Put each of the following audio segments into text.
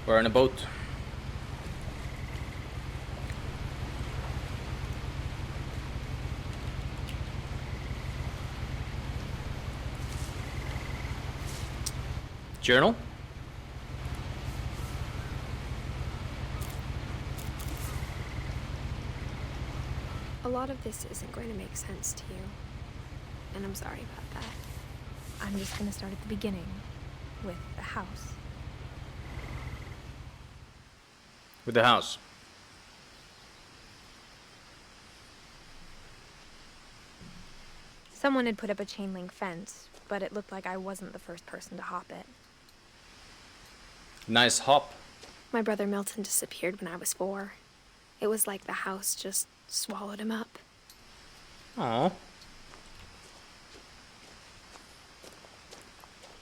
We're in a boat. Journal? A lot of this isn't going to make sense to you, and I'm sorry about that. I'm just going to start at the beginning, with the house. With the house. Someone had put up a chain link fence, but it looked like I wasn't the first person to hop it. Nice hop. My brother Milton disappeared when I was 4. It was like the house just swallowed him up. Aww.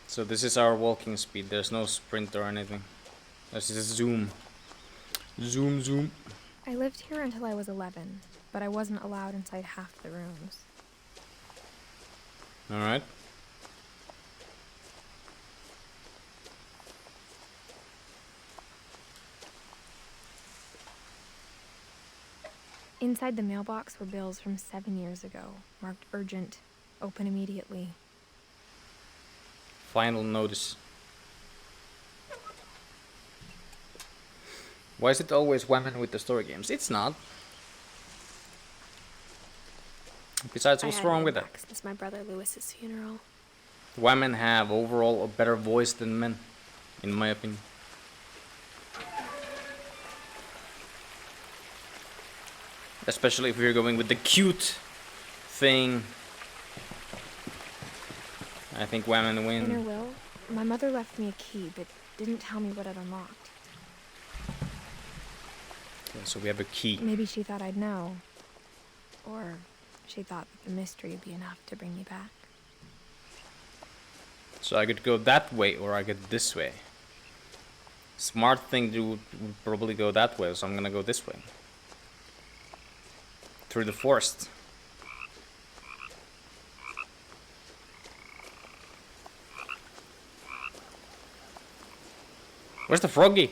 So this is our walking speed. There's no sprint or anything. This is zoom. Zoom, zoom. I lived here until I was 11, but I wasn't allowed inside half the rooms. Alright. Inside the mailbox were bills from 7 years ago, marked urgent, open immediately. Final notice. Why is it always women with the story games? It's not. Besides, what's wrong with it? Since my brother Lewis's funeral. Women have overall a better voice than men, in my opinion. Especially if we're going with the cute thing. I think women win. In her will, my mother left me a key, but didn't tell me what it unlocked. Okay, so we have a key. Maybe she thought I'd know. Or she thought that the mystery would be enough to bring me back. So I could go that way or I could this way. Smart thing to would probably go that way, so I'm gonna go this way. Through the forest. Where's the froggy?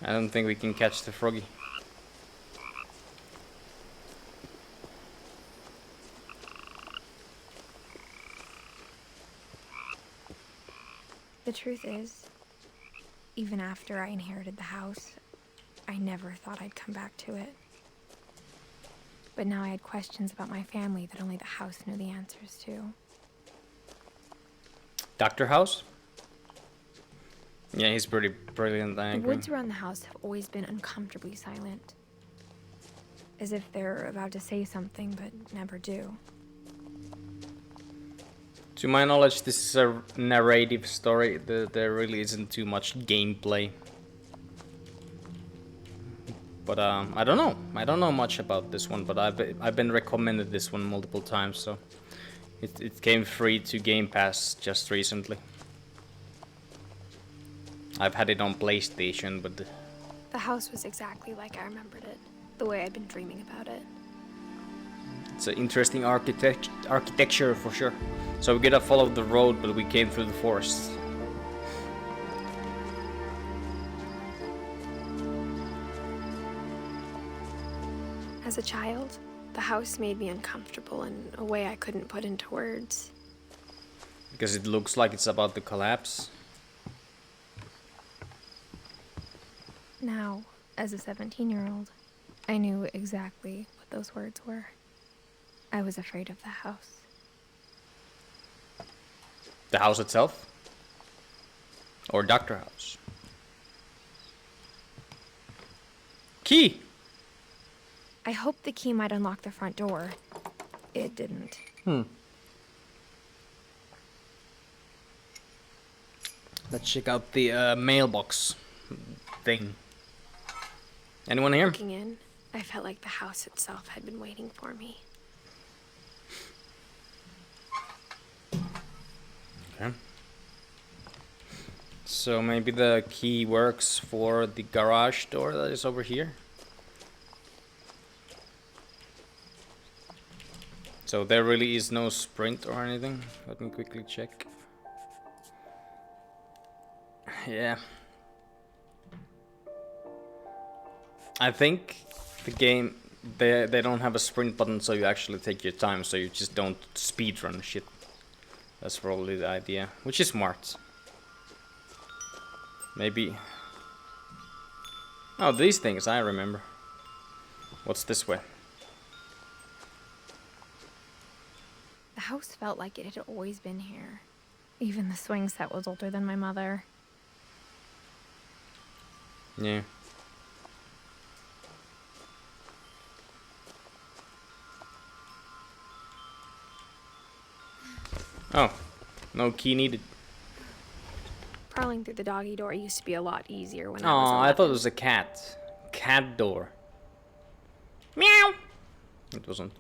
I don't think we can catch the froggy. The truth is, even after I inherited the house, I never thought I'd come back to it. But now I had questions about my family that only the house knew the answers to. Dr. House? Yeah, he's pretty brilliant, I The agree. woods around the house have always been uncomfortably silent. As if they're about to say something, but never do. To my knowledge, this is a narrative story. There really isn't too much gameplay. But I don't know. I don't know much about this one, but I've been recommended this one multiple times, so it came free to Game Pass just recently. I've had it on PlayStation, but The house was exactly like I remembered it, the way I'd been dreaming about it. it's an interesting architecture for sure. So we gotta follow the road, but we came through the forest. As a child, the house made me uncomfortable in a way I couldn't put into words. Because it looks like it's about to collapse. Now, as a 17-year-old, I knew exactly what those words were. I was afraid of the house. The house itself? Or Dr. House? Key! I hoped the key might unlock the front door. It didn't. Let's check out the mailbox thing. Anyone here? Looking in, I felt like the house itself had been waiting for me. Okay. So maybe the key works for the garage door that is over here. So there really is no sprint or anything. Let me quickly check. Yeah. I think the game, they don't have a sprint button, so you actually take your time, so you just don't speedrun shit. That's probably the idea, which is smart. Maybe. Oh, these things I remember. What's this way? The house felt like it had always been here. Even the swing set was older than my mother. Yeah. Oh, no key needed. Prowling through the doggy door used to be a lot easier when Oh, I was 11. I thought it was a cat. Cat door. Meow! It wasn't.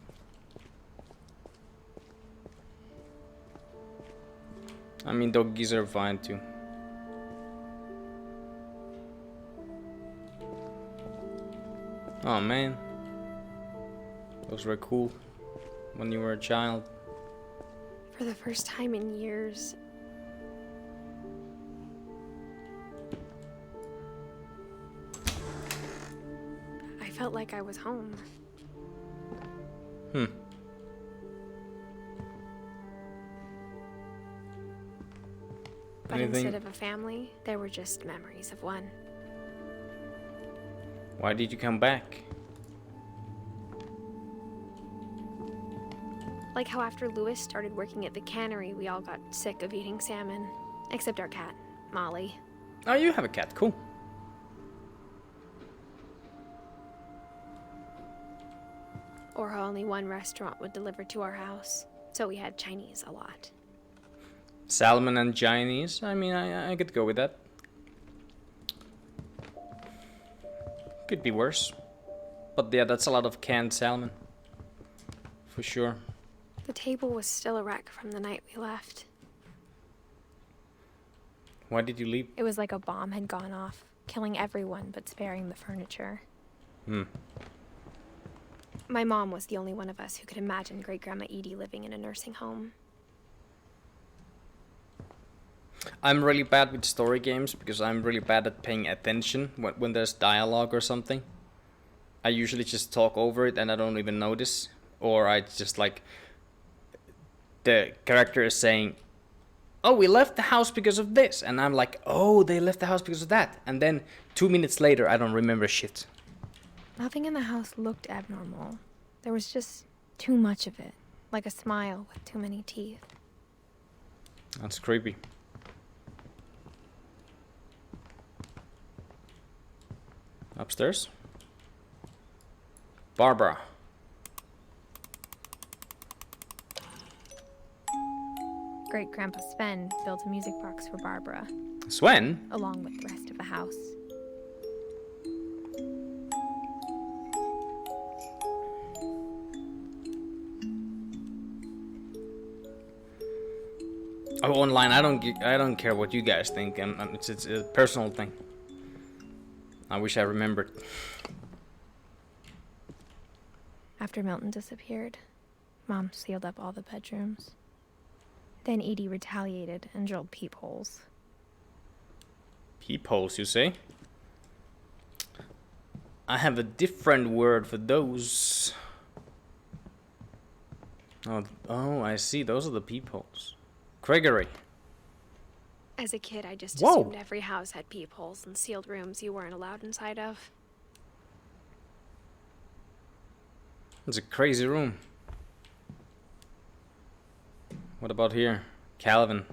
I mean, doggies are fine too. Oh man. Those were cool when you were a child. For the first time in years, I felt like I was home. Hmm. But Anything? instead of a family, there were just memories of one. Why did you come back? Like how after Lewis started working at the cannery, we all got sick of eating salmon. Except our cat, Molly. Oh, you have a cat. Cool. Or how only one restaurant would deliver to our house. So we had Chinese a lot. Salmon and Chinese. I mean, I could go with that. Could be worse. But yeah, that's a lot of canned salmon. For sure. The table was still a wreck from the night we left. Why did you leave? It was like a bomb had gone off, killing everyone but sparing the furniture. My mom was the only one of us who could imagine Great-Grandma Edie living in a nursing home. I'm really bad with story games because I'm really bad at paying attention when there's dialogue or something. I usually just talk over it and I don't even notice. Or I just like... The character is saying, oh, we left the house because of this. And I'm like, oh, they left the house because of that. And then 2 minutes later, I don't remember shit. Nothing in the house looked abnormal. There was just too much of it, like a smile with too many teeth. That's creepy. Upstairs? Barbara. Great-Grandpa Sven built a music box for Barbara, Sven? along with the rest of the house. Oh, online. I don't care what you guys think. It's a personal thing. I wish I remembered. After Milton disappeared, Mom sealed up all the bedrooms. Then Edie retaliated and drilled peepholes. Peepholes, you say? I have a different word for those. Oh, I see. Those are the peepholes. Gregory. As a kid, I just Whoa. assumed every house had peepholes and sealed rooms you weren't allowed inside of. It's a crazy room. What about here? Calvin.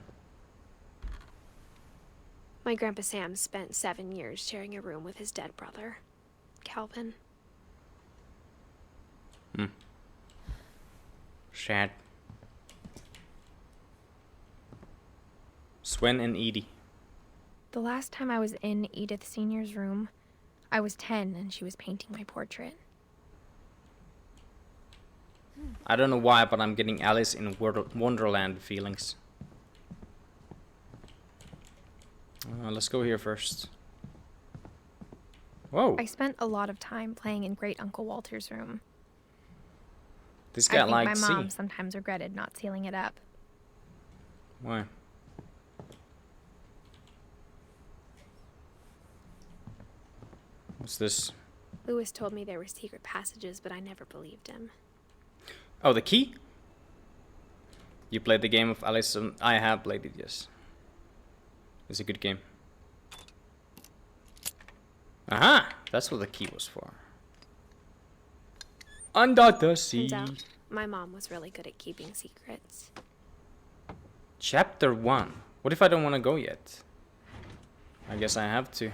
My Grandpa Sam spent 7 years sharing a room with his dead brother, Calvin. Sad. Sven and Edie. The last time I was in Edith Sr.'s room, I was 10 and she was painting my portrait. I don't know why, but I'm getting Alice in Wonderland feelings. Let's go here first. Whoa. I spent a lot of time playing in Great Uncle Walter's room. This I guy think my likes mom C. sometimes regretted not sealing it up. Why? What's this? Lewis told me there were secret passages, but I never believed him. Oh, the key? You played the game of Alice? I have played it, yes. It's a good game. Aha! That's what the key was for. Under the sea. Turns out, my mom was really good at keeping secrets. Chapter 1. What if I don't want to go yet? I guess I have to.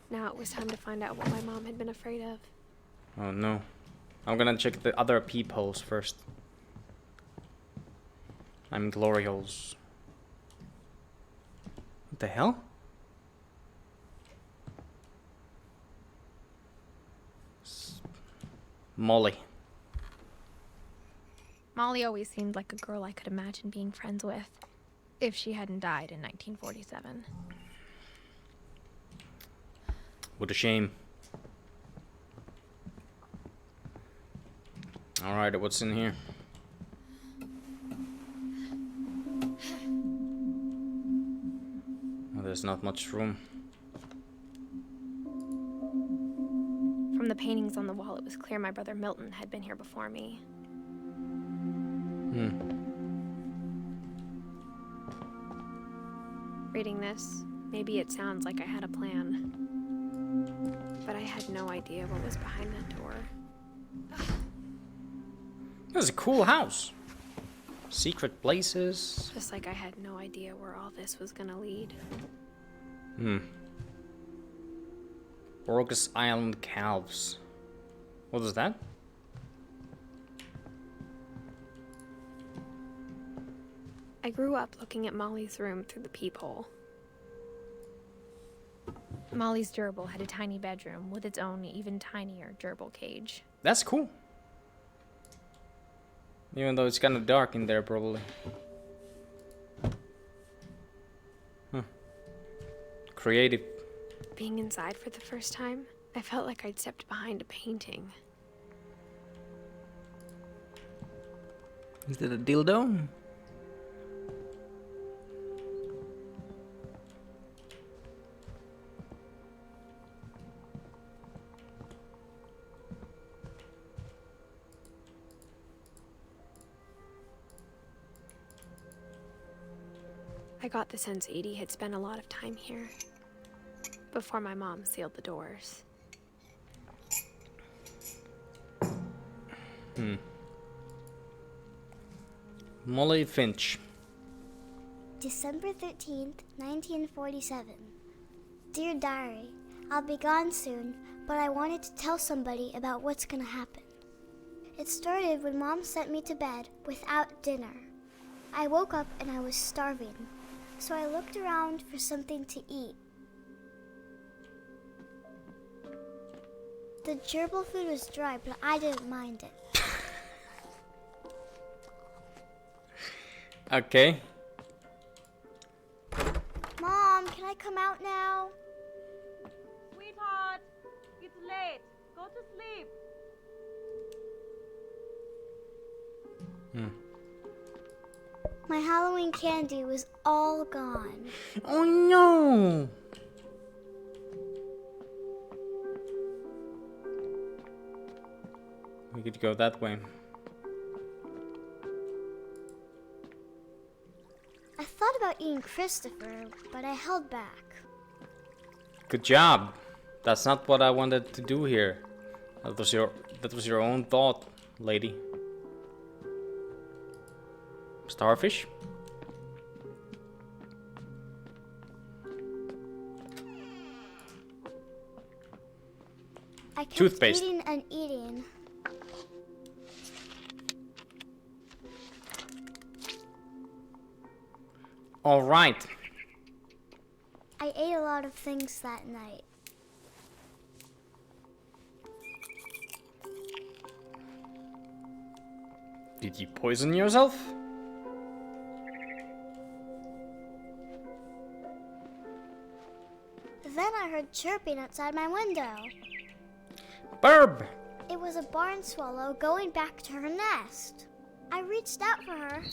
Now it was time to find out what my mom had been afraid of. Oh no. I'm gonna check the other peepholes first. I'm glory holes. What the hell? Molly. Molly always seemed like a girl I could imagine being friends with, if she hadn't died in 1947. What a shame. Alright, what's in here? Oh, there's not much room. From the paintings on the wall, it was clear my brother Milton had been here before me. Reading this, maybe it sounds like I had a plan. But I had no idea what was behind that door. That's a cool house. Secret places. Just like I had no idea where all this was gonna lead. Orcas Island Calves. What is that? I grew up looking at Molly's room through the peephole. Molly's gerbil had a tiny bedroom with its own even tinier gerbil cage. That's cool. Even though it's kind of dark in there, probably. Creative. Being inside for the first time, I felt like I'd stepped behind a painting. Is that a dildo? I got the sense Edie had spent a lot of time here, before my mom sealed the doors. Molly Finch. December 13th, 1947. Dear Diary, I'll be gone soon, but I wanted to tell somebody about what's gonna happen. It started when Mom sent me to bed without dinner. I woke up and I was starving, so I looked around for something to eat. The gerbil food was dry, but I didn't mind it. Okay. Mom, can I come out now? Sweetheart, it's late. Go to sleep. My Halloween candy was all gone. Oh no! We could go that way. I thought about eating Christopher, but I held back. Good job. That's not what I wanted to do here. That was your own thought, lady. Starfish? I kept Toothpaste. eating and eating. All right. I ate a lot of things that night. Did you poison yourself? Then I heard chirping outside my window. Burb! It was a barn swallow going back to her nest. I reached out for her.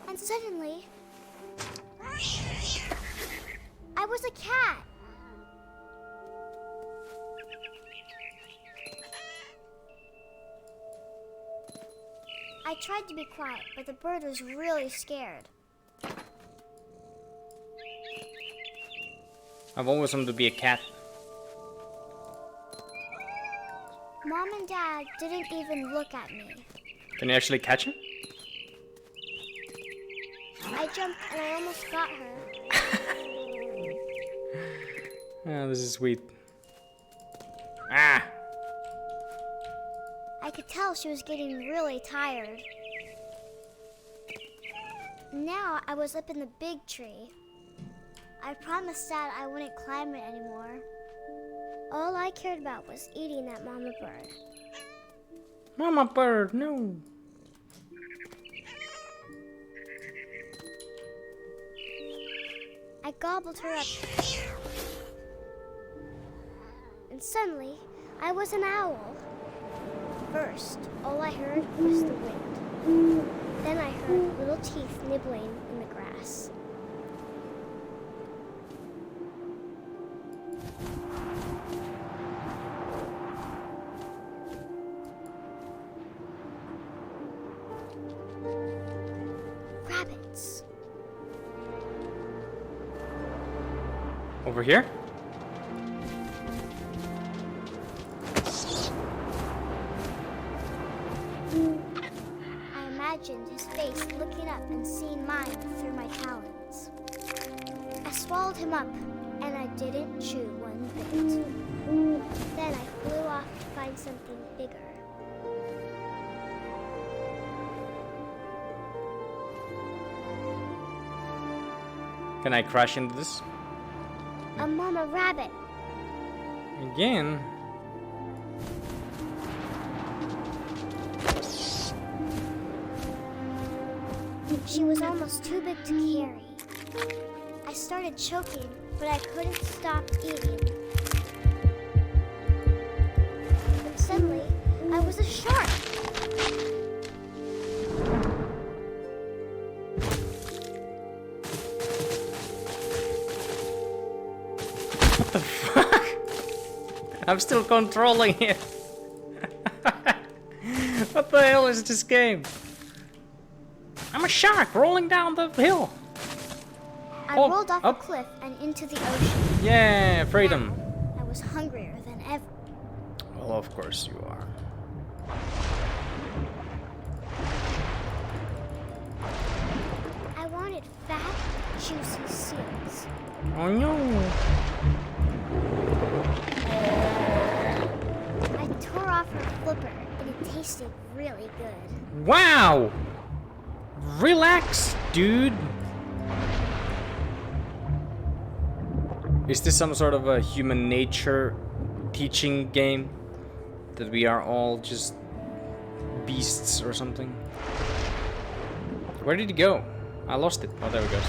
And suddenly, I was a cat. I tried to be quiet, but the bird was really scared. I've always wanted to be a cat. Mom and Dad didn't even look at me. Can you actually catch him? I jumped and I almost got her. Ah, this is sweet. Ah! I could tell she was getting really tired. Now I was up in the big tree. I promised Dad I wouldn't climb it anymore. All I cared about was eating that mama bird. Mama bird, no! I gobbled her up. And suddenly, I was an owl. First, all I heard was the wind. Then I heard little teeth nibbling in the grass. Rabbits. Over here? I imagined his face looking up and seeing mine through my talons. I swallowed him up, and I didn't chew one bit. Then I flew off to find something bigger. Can I crash into this? A mama rabbit. Again? She was almost too big to carry. I started choking, but I couldn't stop eating. And suddenly, I was a shark. What the fuck? I'm still controlling it. What the hell is this game? I'm a shark rolling down the hill. I Oh, rolled off up. a cliff and into the ocean. Yeah, freedom. Now, I was hungrier than ever. Well, of course you are. I wanted fat, juicy seals. Oh no. I tore off her flipper, and it tasted really good. Wow! Relax, dude. Is this some sort of a human nature teaching game? That we are all just beasts or something? Where did he go? I lost it. Oh, there he goes.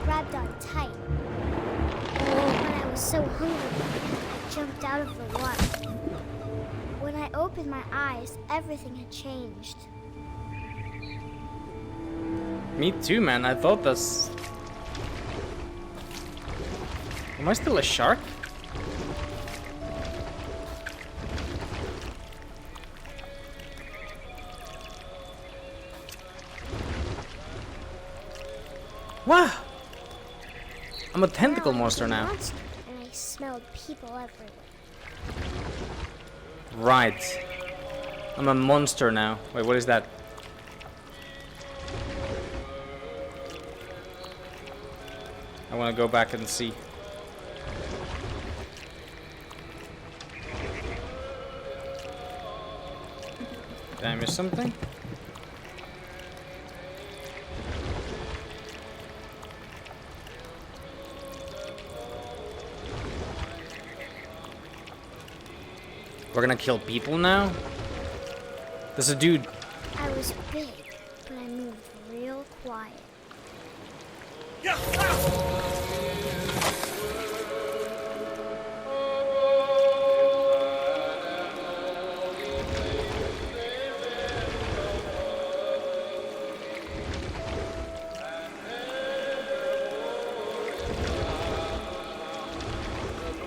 Grabbed on tight. When I was so hungry, I jumped out of the water. When I opened my eyes, everything had changed. Me too, man. I thought that's... Am I still a shark? Wow! I'm a tentacle Now I was monster a now. monster, and I smelled people everywhere. Right. I'm a monster now. Wait, what is that? I want to go back and see. Did I miss something? We're gonna kill people now? There's a dude. I was big, but I moved real quiet.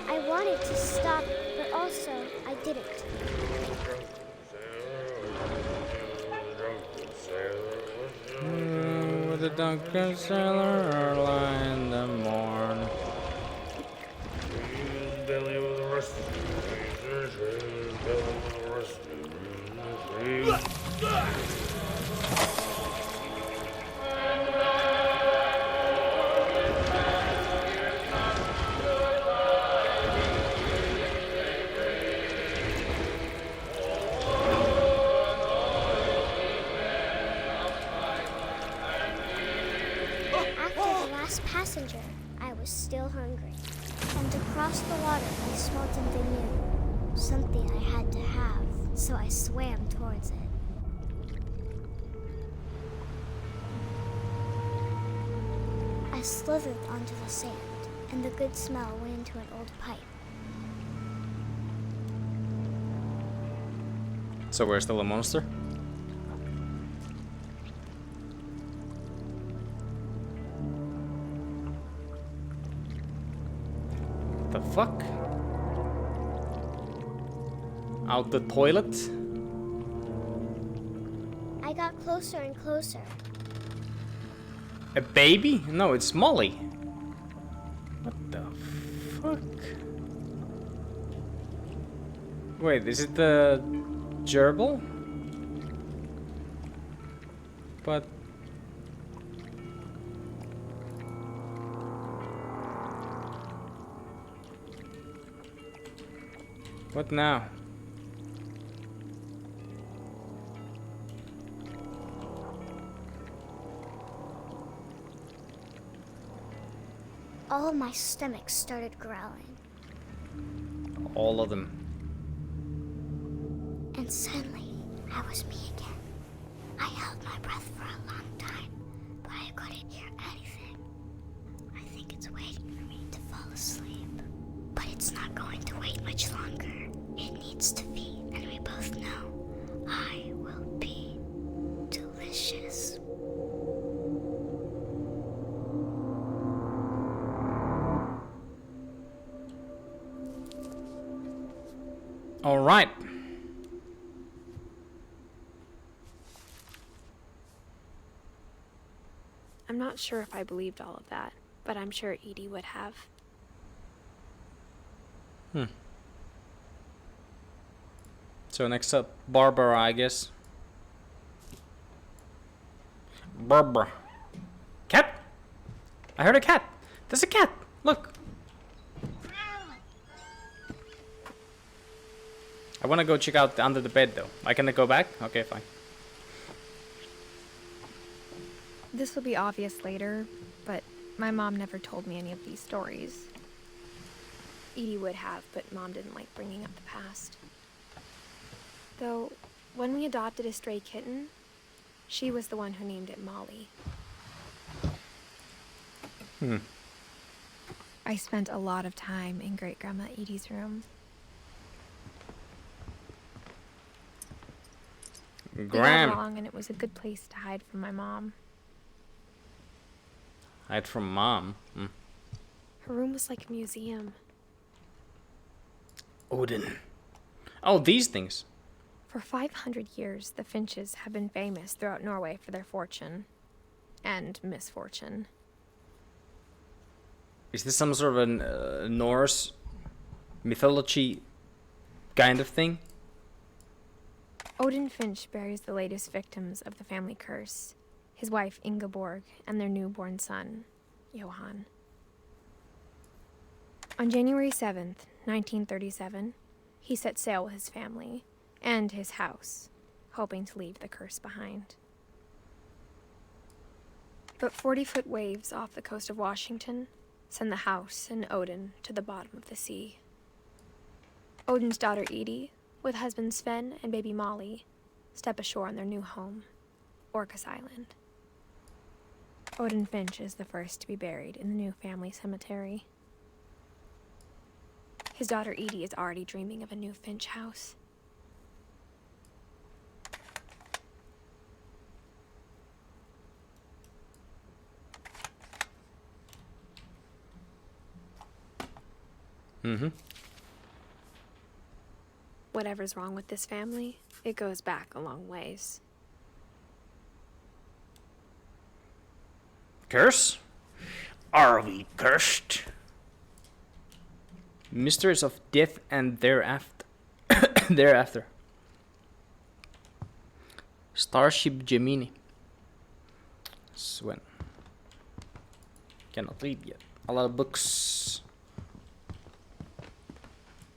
I wanted to stop, but also I didn't. With the drunken sailor early in the morn. After the last passenger, I was still hungry. And across the water, I smelled something new. Something I had to have, so I swam towards it. I slithered onto the sand, and the good smell went into an old pipe. So we're still a monster? The fuck? Out the toilet? I got closer and closer. A baby? No, it's Molly. What the fuck? Wait, is it the gerbil? But what now? All of my stomach started growling, All of them. and suddenly I was me again. I held my breath for a long time, but I couldn't hear anything. I think it's waiting for me to fall asleep, but it's not going to wait much longer. It needs to feed, and we both know I will be delicious. All right. I'm not sure if I believed all of that, but I'm sure Edie would have. So next up, Barbara, I guess. Barbara. Cat? I heard a cat. There's a cat. Look. I want to go check out under the bed though. I can go back? Okay, fine. This will be obvious later, but my mom never told me any of these stories. Edie would have, but Mom didn't like bringing up the past. Though, when we adopted a stray kitten, she was the one who named it Molly. I spent a lot of time in Great-Grandma Edie's room. We got along, and it was a good place to hide from my mom. Hide from Mom. Her room was like a museum. Odin. Oh, these things. For 500 years, the Finches have been famous throughout Norway for their fortune and misfortune. Is this some sort of a Norse mythology kind of thing? Odin Finch buries the latest victims of the family curse, his wife Ingeborg and their newborn son, Johann. On January 7th, 1937, he set sail with his family and his house, hoping to leave the curse behind. But 40-foot waves off the coast of Washington send the house and Odin to the bottom of the sea. Odin's daughter Edie with husband Sven and baby Molly, step ashore on their new home, Orcas Island. Odin Finch is the first to be buried in the new family cemetery. His daughter Edie is already dreaming of a new Finch house. Mm-hmm. Whatever's wrong with this family, it goes back a long ways. Curse? Are we cursed? Mysteries of death and thereafter. thereafter. Starship Gemini. Sven. Cannot read yet. A lot of books.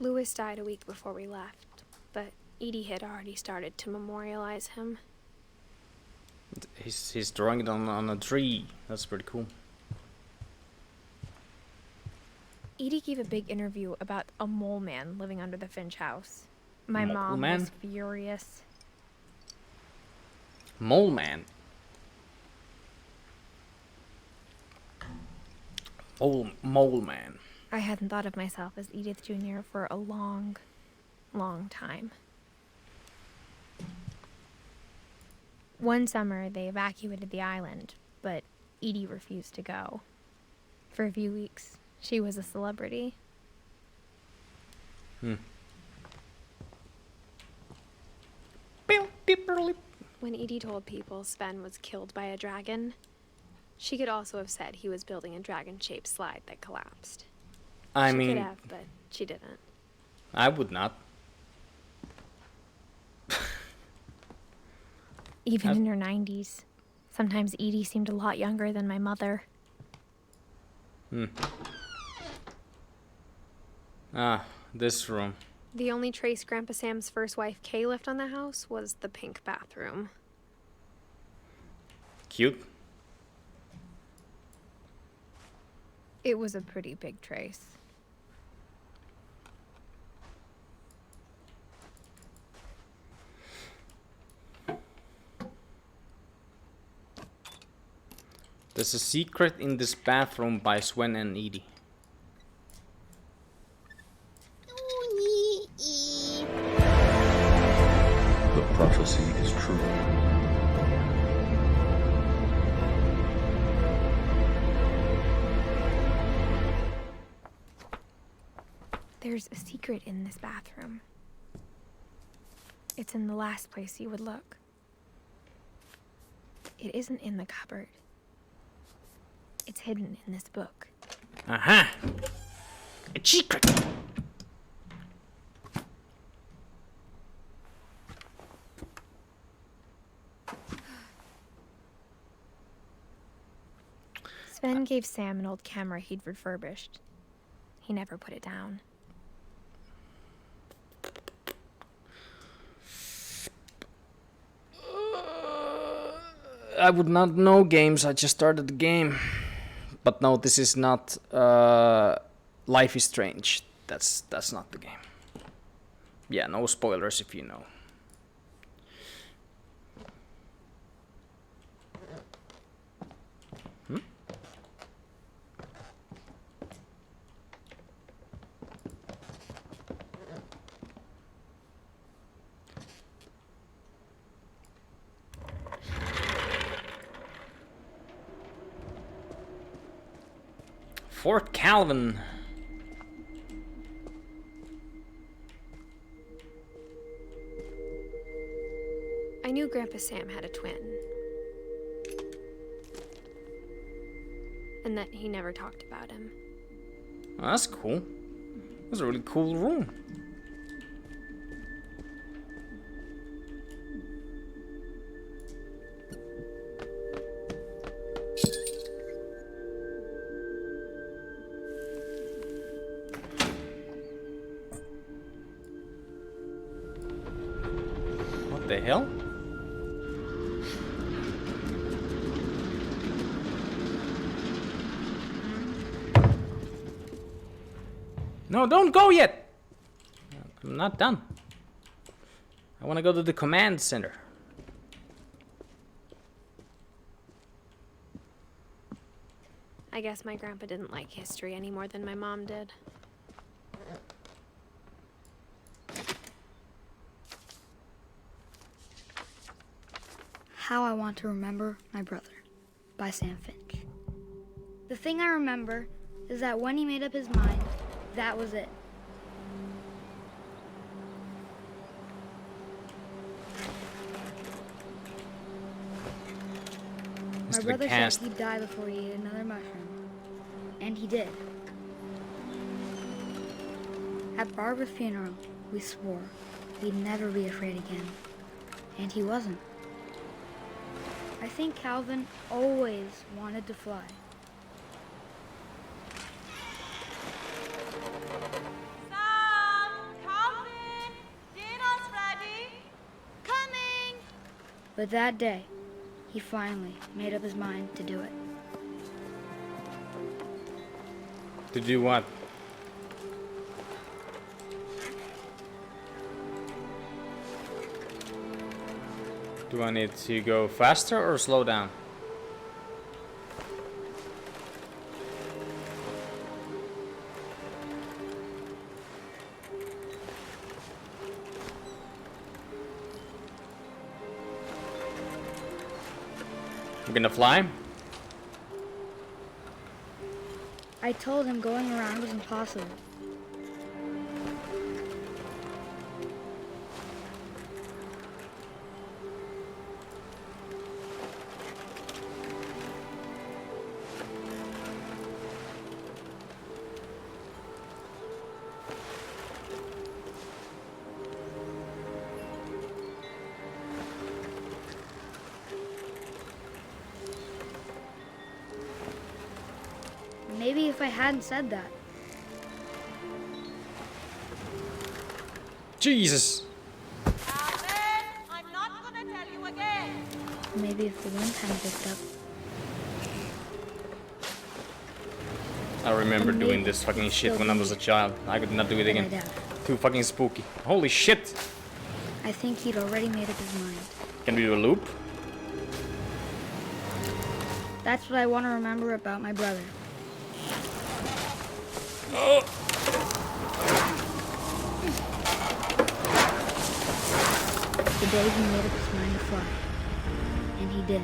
Lewis died a week before we left, but Edie had already started to memorialize him. He's drawing it on a tree. That's pretty cool. Edie gave a big interview about a mole man living under the Finch house. My Mole mom man? was furious. Mole man. Mole man. I hadn't thought of myself as Edith Jr. for a long, long time. One summer, they evacuated the island, but Edie refused to go. For a few weeks, she was a celebrity. Hmm. When Edie told people Sven was killed by a dragon, she could also have said he was building a dragon-shaped slide that collapsed. I She mean, could have, but she didn't. I would not. Even in her 90s. Sometimes Edie seemed a lot younger than my mother. Ah, this room. The only trace Grandpa Sam's first wife, Kay, left on the house was the pink bathroom. Cute. It was a pretty big trace. There's a secret in this bathroom by Sven and Edie. The prophecy is true. There's a secret in this bathroom. It's in the last place you would look. It isn't in the cupboard. It's hidden in this book. Aha! A secret! Sven gave Sam an old camera he'd refurbished. He never put it down. I would not know games, I just started the game. But no, this is not Life is Strange. That's not the game. Yeah, no spoilers if you know. Fort Calvin. I knew Grandpa Sam had a twin. And that he never talked about him. Oh, that's cool. That's a really cool room. What the hell? No, don't go yet! I'm not done. I want to go to the command center. I guess my grandpa didn't like history any more than my mom did. How I Want to Remember My Brother by Sam Finch. The thing I remember is that when he made up his mind, that was it. My brother said he'd die before he ate another mushroom. And he did. At Barbara's funeral, we swore we'd never be afraid again. And he wasn't. I think Calvin always wanted to fly. Sam, Calvin, dinner's ready. Coming! But that day, he finally made up his mind to do it. To do what? Do I need to go faster or slow down? We're gonna fly? I told him going around was impossible. Maybe if I hadn't said that. Jesus! Calvin, I'm not gonna tell you again. Maybe if the wind hadn't picked up. I remember And doing maybe this fucking it's shit still when I was a me. child. I could not do it But I again. doubt. Too fucking spooky. Holy shit! I think he'd already made up his mind. Can we do a loop? That's what I want to remember about my brother. The day he made up his mind to fly. And he did.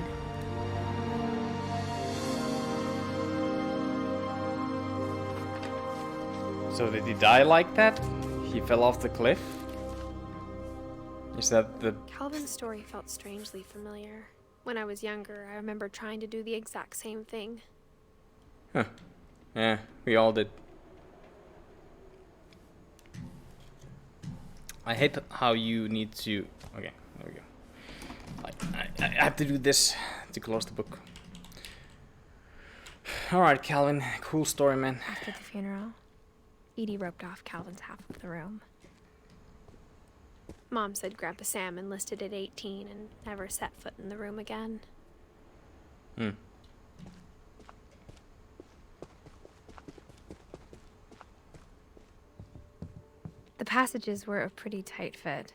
So did he die like that? He fell off the cliff? Is that the... Calvin's story felt strangely familiar. When I was younger, I remember trying to do the exact same thing. Huh. Yeah, we all did. I hate how you need to... Okay, there we go. I have to do this to close the book. Alright, Calvin. Cool story, man. After the funeral, Edie roped off Calvin's half of the room. Mom said Grandpa Sam enlisted at 18 and never set foot in the room again. Hmm. The passages were a pretty tight fit.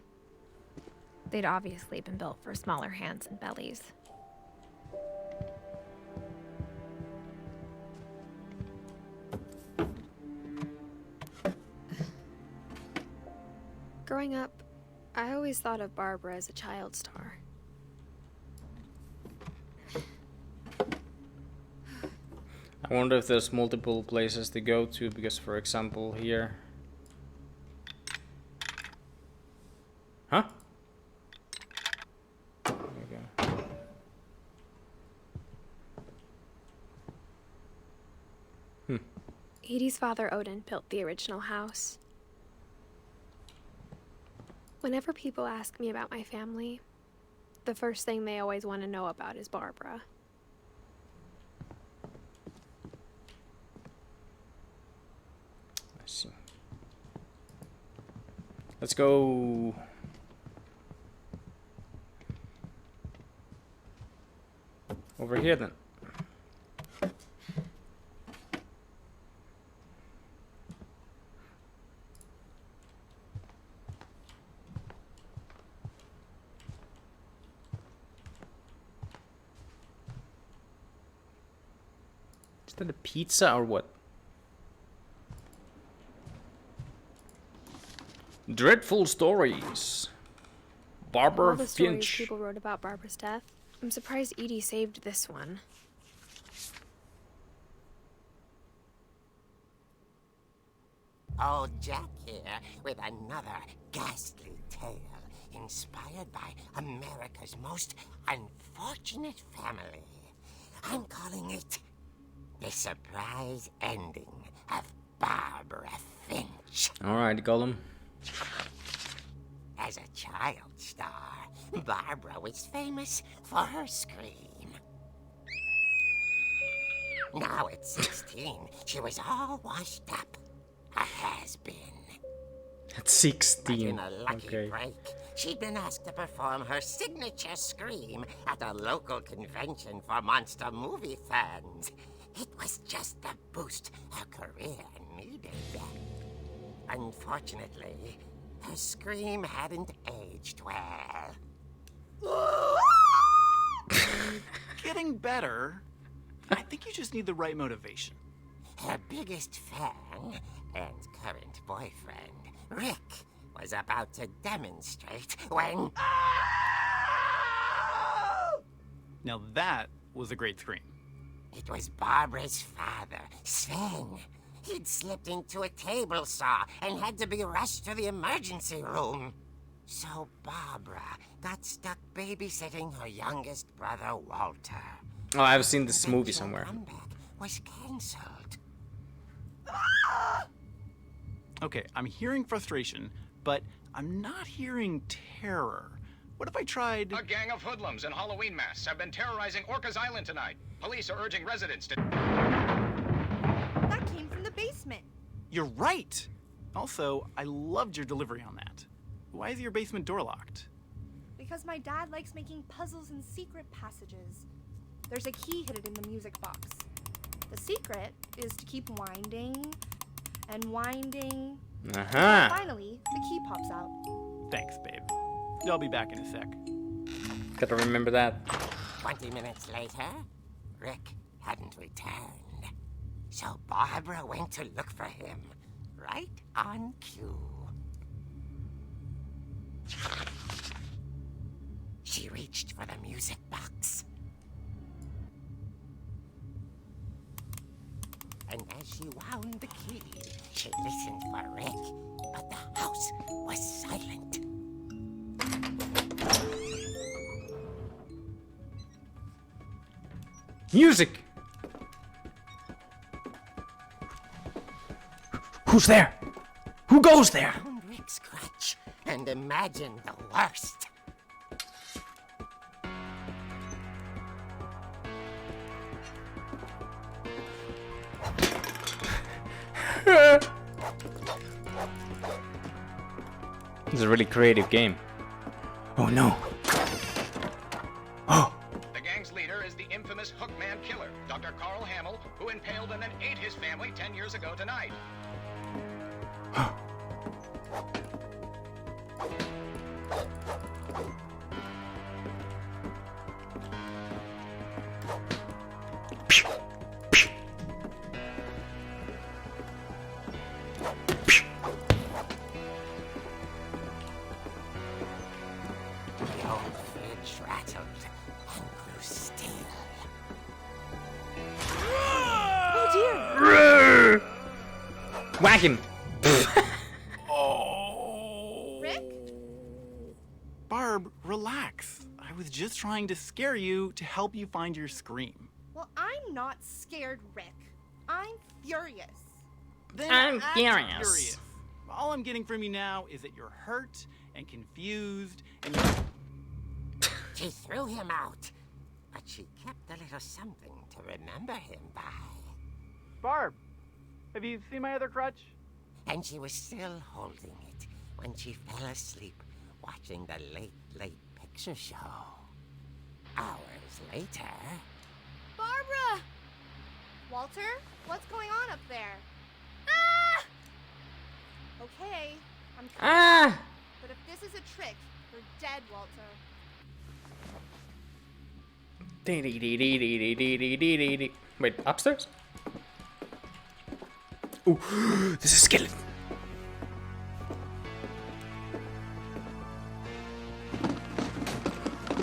They'd obviously been built for smaller hands and bellies. Growing up, I always thought of Barbara as a child star. I wonder if there's multiple places to go to, because for example here... Huh? There we go. Edie's father Odin built the original house. Whenever people ask me about my family, the first thing they always want to know about is Barbara. I see. Let's go. Over here then. Is that a pizza or what? Dreadful stories. Barbara All the stories Finch. people wrote about Barbara's death, I'm surprised Edie saved this one. Old Jack here with another ghastly tale inspired by America's most unfortunate family. I'm calling it The Surprise Ending of Barbara Finch. Alright, Gollum. As a child star, Barbara was famous for her scream. Now at 16, she was all washed up. A has-been. At But 16. in a lucky Okay. break, she'd been asked to perform her signature scream at a local convention for monster movie fans. It was just the boost her career needed. Unfortunately, her scream hadn't aged well. Getting better. I think you just need the right motivation. Her biggest fan and current boyfriend, Rick, was about to demonstrate when... Now that was a great scream. It was Barbara's father, Sven. He'd slipped into a table saw and had to be rushed to the emergency room. So Barbara got stuck babysitting her youngest brother, Walter. Oh, I've seen this movie Eventual somewhere. comeback was cancelled. Okay, I'm hearing frustration, but I'm not hearing terror. What if I tried... A gang of hoodlums in Halloween masks have been terrorizing Orcas Island tonight. Police are urging residents to... That came from the basement. You're right! Also, I loved your delivery on that. Why is your basement door locked? Because my dad likes making puzzles and secret passages. There's a key hidden in the music box. The secret is to keep winding and winding. Uh-huh. Finally, the key pops out. Thanks, babe. I'll be back in a sec. Gotta remember that. 20 minutes later, Rick hadn't returned. So Barbara went to look for him, right on cue. She reached for the music box. And as she wound the key, she listened for Rick, but the house was silent. Music! Who's there? Who goes there? Found Rick's crutch and imagined the worst. It's a really creative game. Oh no. Oh! The gang's leader is the infamous Hookman killer, Dr. Carl Hamill, who impaled and then ate his family 10 years ago tonight. The old fridge rattled and grew still. Oh dear! Whack him! Rick? Barb, relax. I was just trying to scare you to help you find your scream. Well, I'm not scared, Rick. I'm furious. Then I'm act furious. All I'm getting from you now is that you're hurt and confused and you're... She threw him out, but she kept a little something to remember him by. Barb, have you seen my other crutch? And she was still holding it when she fell asleep watching the late picture show. Hours later... Barbara! Walter, what's going on up there? Ah! Okay, I'm coming. Ah! But if this is a trick, you're dead, Walter. Wait, upstairs? Ooh, there's a skeleton.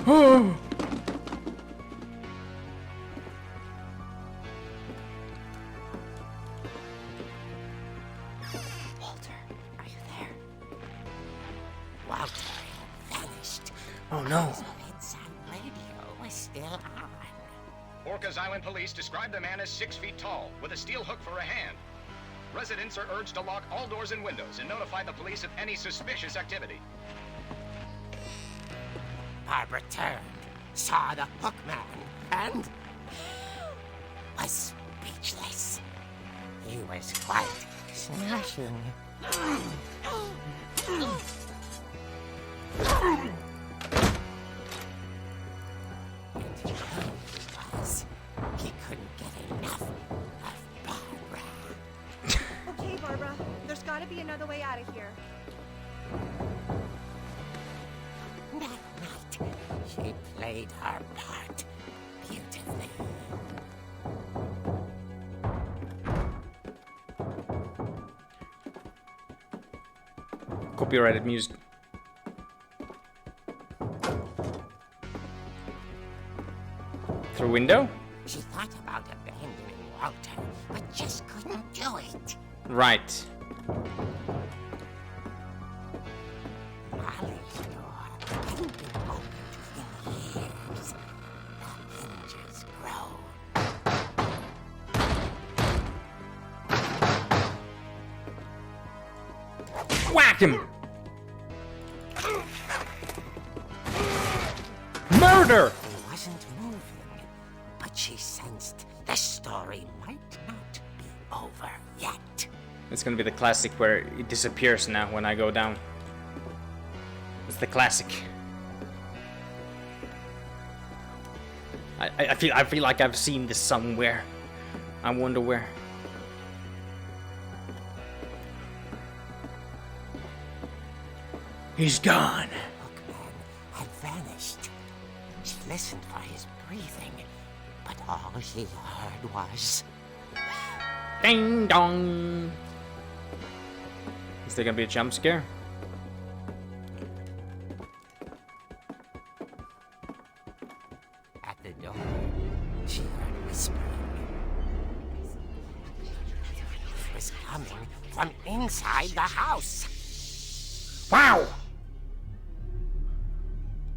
Oh. Walter, are you there? Walter had vanished. Oh no. His bedside radio was still on. Orcas Island police describe the man as 6 feet tall, with a steel hook for a hand. Residents are urged to lock all doors and windows and notify the police of any suspicious activity. Barbara turned, saw the hook man, and was speechless. He was quite smashing. And he was. He couldn't get enough of Barbara. Okay, Barbara, there's gotta be another way out of here. That night, she played her part beautifully. Copyrighted music. Through window? She thought about abandoning Walter, but just couldn't do it. Right. Molly's door hadn't been opened in years. The hinges groaned. Whack him! Murder! He wasn't moving, but she sensed the story might not be over yet. It's gonna be the classic where it disappears now when I go down. It's the classic. I feel like I've seen this somewhere. I wonder where. He's gone. Hookman had vanished. She listened for his breathing, but all she heard was... Ding dong. Is there gonna be a jump scare? At the door, she heard whispering. It was coming from inside the house. Wow!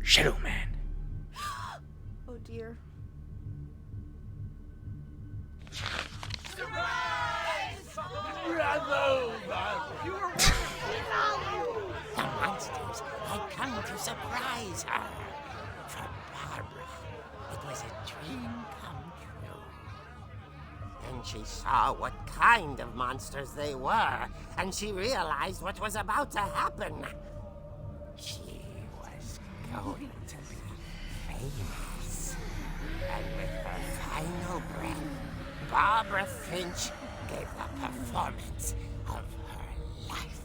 Shadow Man. Oh dear. The monsters had come to surprise her. For Barbara, it was a dream come true. Then she saw what kind of monsters they were, and she realized what was about to happen. She was going to be famous. And with her final breath, Barbara Finch gave the performance of her life.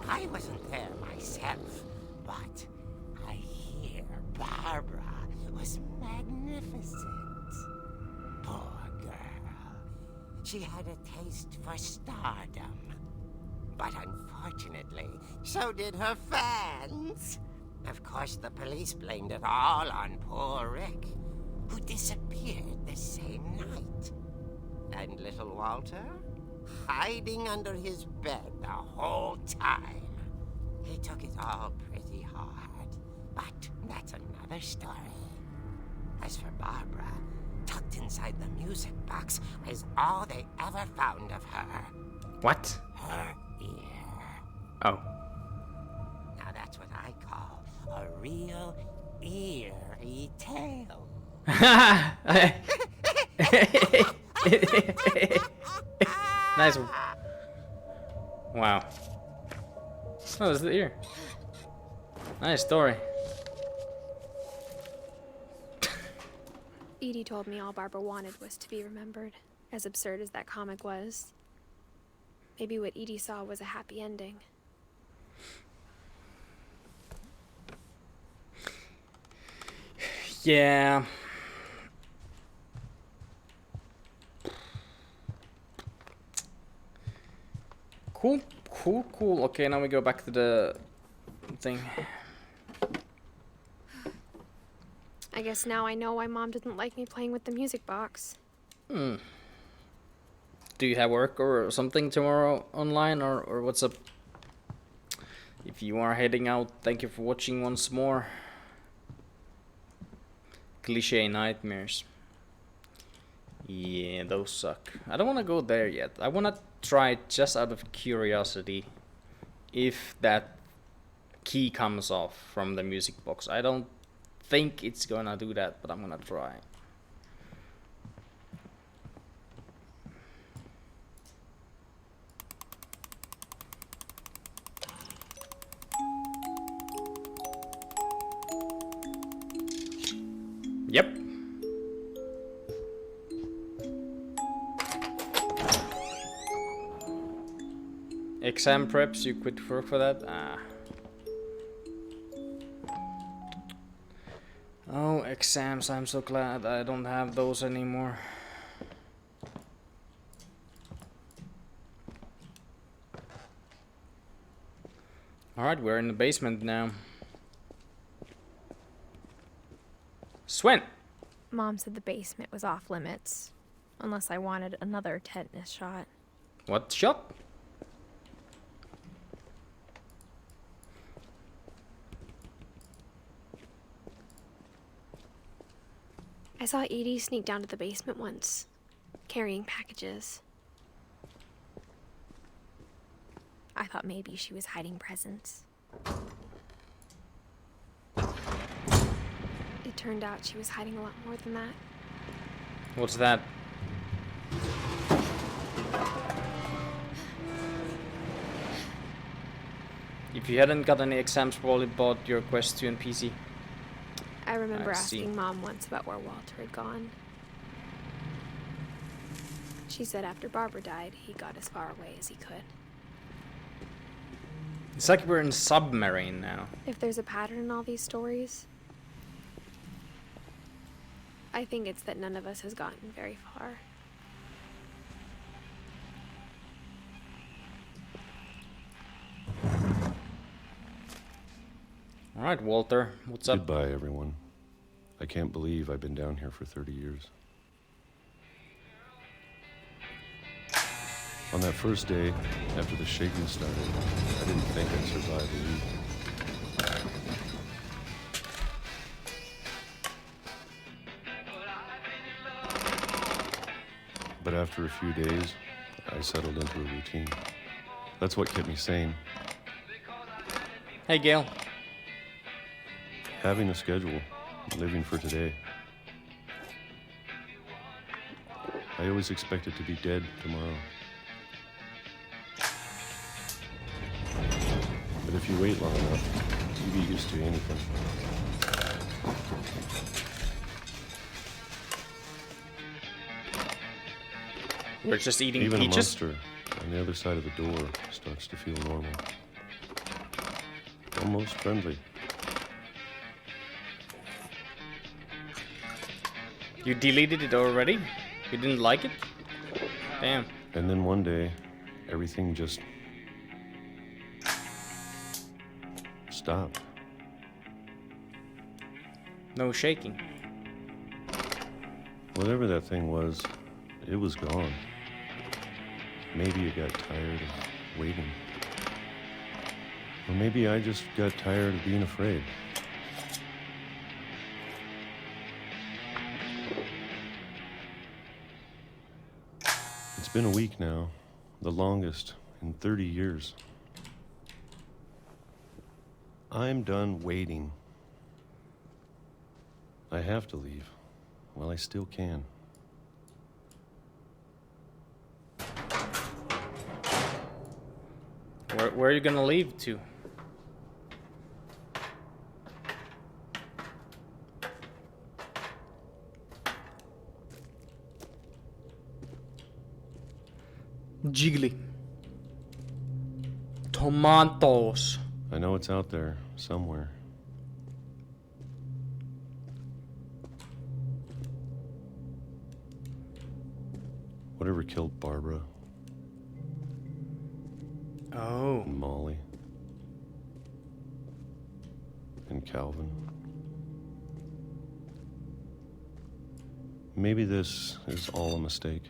I wasn't there myself, but I hear Barbara was magnificent. Poor girl. She had a taste for stardom. But unfortunately, so did her fans. Of course, the police blamed it all on poor Rick, who disappeared the same night. And little Walter? Hiding under his bed the whole time. He took it all pretty hard, but that's another story. As for Barbara, tucked inside the music box was all they ever found of her. What? Her ear. Oh. Now that's what I call a real eerie tale. Nice one. Wow. Oh, there's the ear. Nice story. Edie told me all Barbara wanted was to be remembered, as absurd as that comic was. Maybe what Edie saw was a happy ending. Yeah. Cool, cool, cool. Okay, now we go back to the thing. I guess now I know why Mom didn't like me playing with the music box. Do you have work or something tomorrow online, or what's up? If you are heading out, thank you for watching once more. Cliche nightmares. Yeah, those suck. I don't want to go there yet. I want to try it just out of curiosity if that key comes off from the music box. I don't think it's gonna do that, but I'm gonna try. Yep. Exam preps, you quit work for that? Ah. Oh, exams, I'm so glad I don't have those anymore. Alright, we're in the basement now. Swen! Mom said the basement was off limits, unless I wanted another tetanus shot. What shot? I saw Edie sneak down to the basement once, carrying packages. I thought maybe she was hiding presents. It turned out she was hiding a lot more than that. What's that? If you hadn't got any exams, probably bought your Quest 2 and PC. I remember I see. asking Mom once about where Walter had gone. She said after Barbara died, he got as far away as he could. It's like we're in submarine now. If there's a pattern in all these stories, I think it's that none of us has gotten very far. Alright, Walter, what's up? Goodbye, everyone. I can't believe I've been down here for 30 years. On that first day, after the shaking started, I didn't think I'd survive a week. But after a few days, I settled into a routine. That's what kept me sane. Hey, Gail. Having a schedule, living for today. I always expected to be dead tomorrow. But if you wait long enough, you get used to anything. We're just eating Even peaches? a monster on the other side of the door starts to feel normal. Almost friendly. You deleted it already? You didn't like it? Damn. And then one day, everything just stopped. No shaking. Whatever that thing was, it was gone. Maybe it got tired of waiting. Or maybe I just got tired of being afraid. It's been a week now, the longest in 30 years. I'm done waiting. I have to leave while I still can. Where are you gonna leave to? Jiggly. Tomatoes. I know it's out there somewhere. Whatever killed Barbara, Oh. And Molly. And Calvin. Maybe this is all a mistake.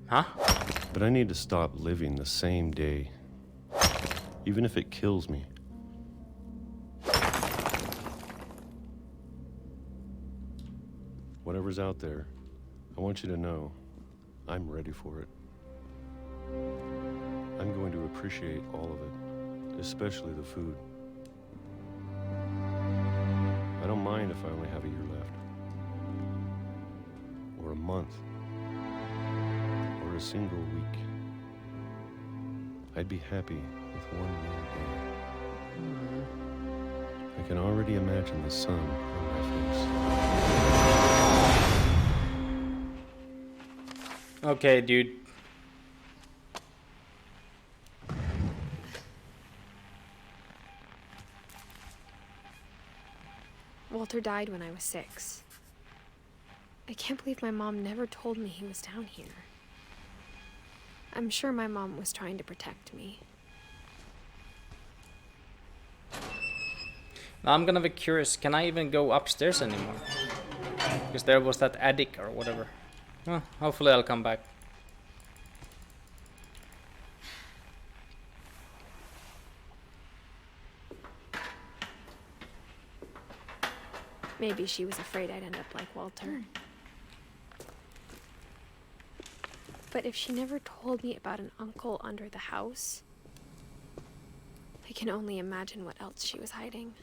Huh? But I need to stop living the same day, even if it kills me. Whatever's out there, I want you to know I'm ready for it. I'm going to appreciate all of it, especially the food. I don't mind if I only have a year left, or a month, or a single week. I'd be happy with one more day. I can already imagine the sun on my face. Okay, dude. Walter died when I was 6. I can't believe my mom never told me he was down here. I'm sure my mom was trying to protect me. Now I'm gonna be curious, can I even go upstairs anymore? Because there was that attic or whatever. Well, hopefully I'll come back. Maybe she was afraid I'd end up like Walter. But if she never told me about an uncle under the house, I can only imagine what else she was hiding.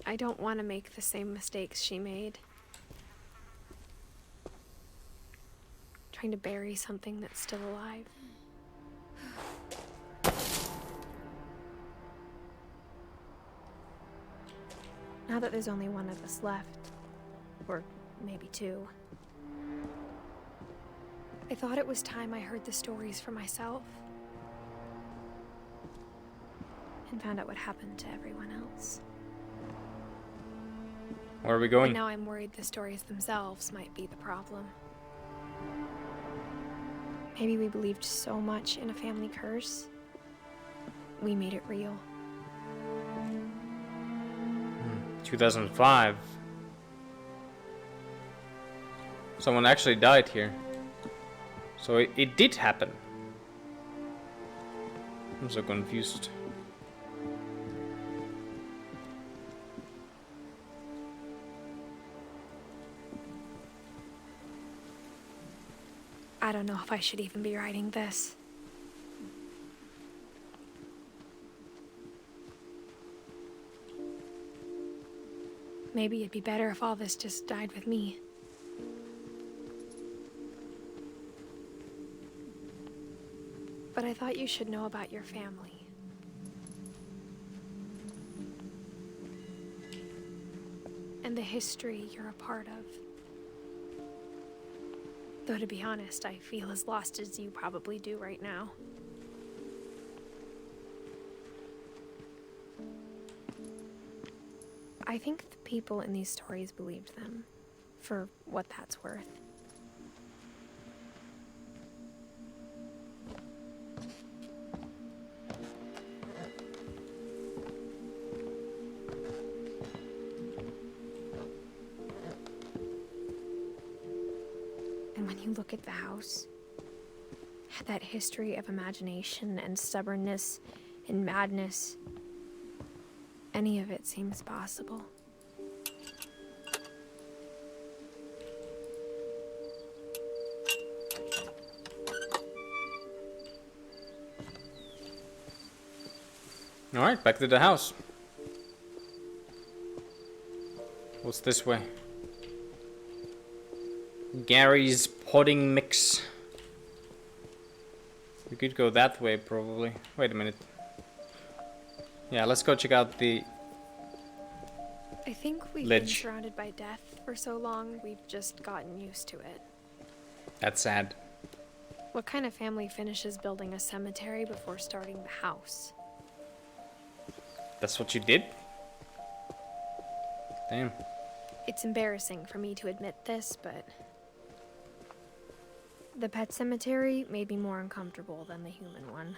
I don't want to make the same mistakes she made. Trying to bury something that's still alive. Now that there's only one of us left, or maybe 2, I thought it was time I heard the stories for myself and found out what happened to everyone else. Where are we But going? now I'm worried the stories themselves might be the problem. Maybe we believed so much in a family curse, we made it real. 2005. Someone actually died here. So it did happen. I'm so confused. I don't know if I should even be writing this. Maybe it'd be better if all this just died with me. But I thought you should know about your family. And the history you're a part of. Though to be honest, I feel as lost as you probably do right now. I think the people in these stories believed them, for what that's worth. And when you look at the house, that history of imagination and stubbornness and madness, any of it seems possible. Alright, back to the house. What's this way? Gary's pudding mix. We could go that way probably. Wait a minute. Yeah, let's go check out the I think we've been ledge. surrounded by death for so long, we've just gotten used to it. That's sad. What kind of family finishes building a cemetery before starting the house? That's what you did? Damn. It's embarrassing for me to admit this, but The pet cemetery made me more uncomfortable than the human one.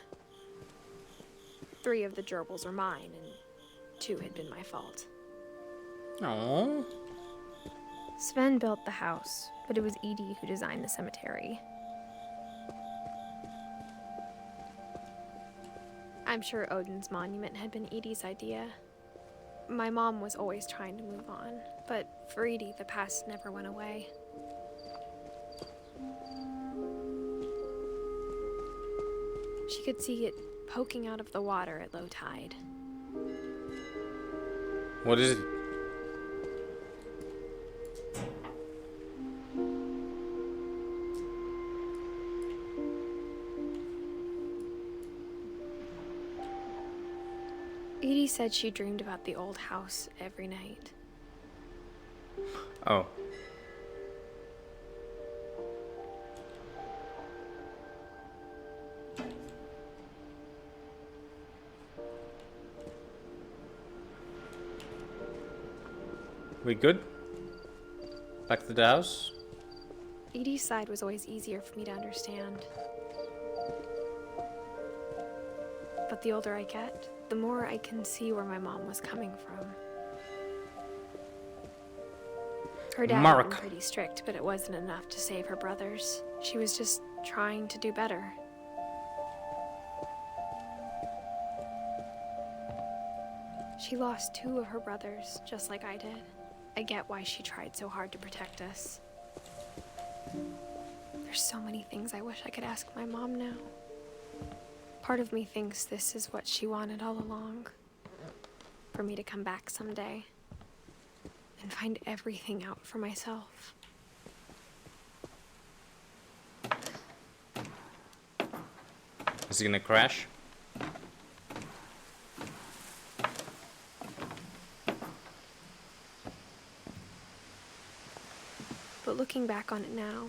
3 of the gerbils are mine, and 2 had been my fault. Oh. Sven built the house, but it was Edie who designed the cemetery. I'm sure Odin's monument had been Edie's idea. My mom was always trying to move on, but for Edie, the past never went away. She could see it poking out of the water at low tide. What is it? Edie said she dreamed about the old house every night. Oh. We good? Back to the house? Edie's side was always easier for me to understand. But the older I get, the more I can see where my mom was coming from. Her dad had been pretty strict, but it wasn't enough to save her brothers. She was just trying to do better. She lost 2 of her brothers, just like I did. I get why she tried so hard to protect us. There's so many things I wish I could ask my mom now. Part of me thinks this is what she wanted all along. For me to come back someday and find everything out for myself. Is he gonna crash? But looking back on it now,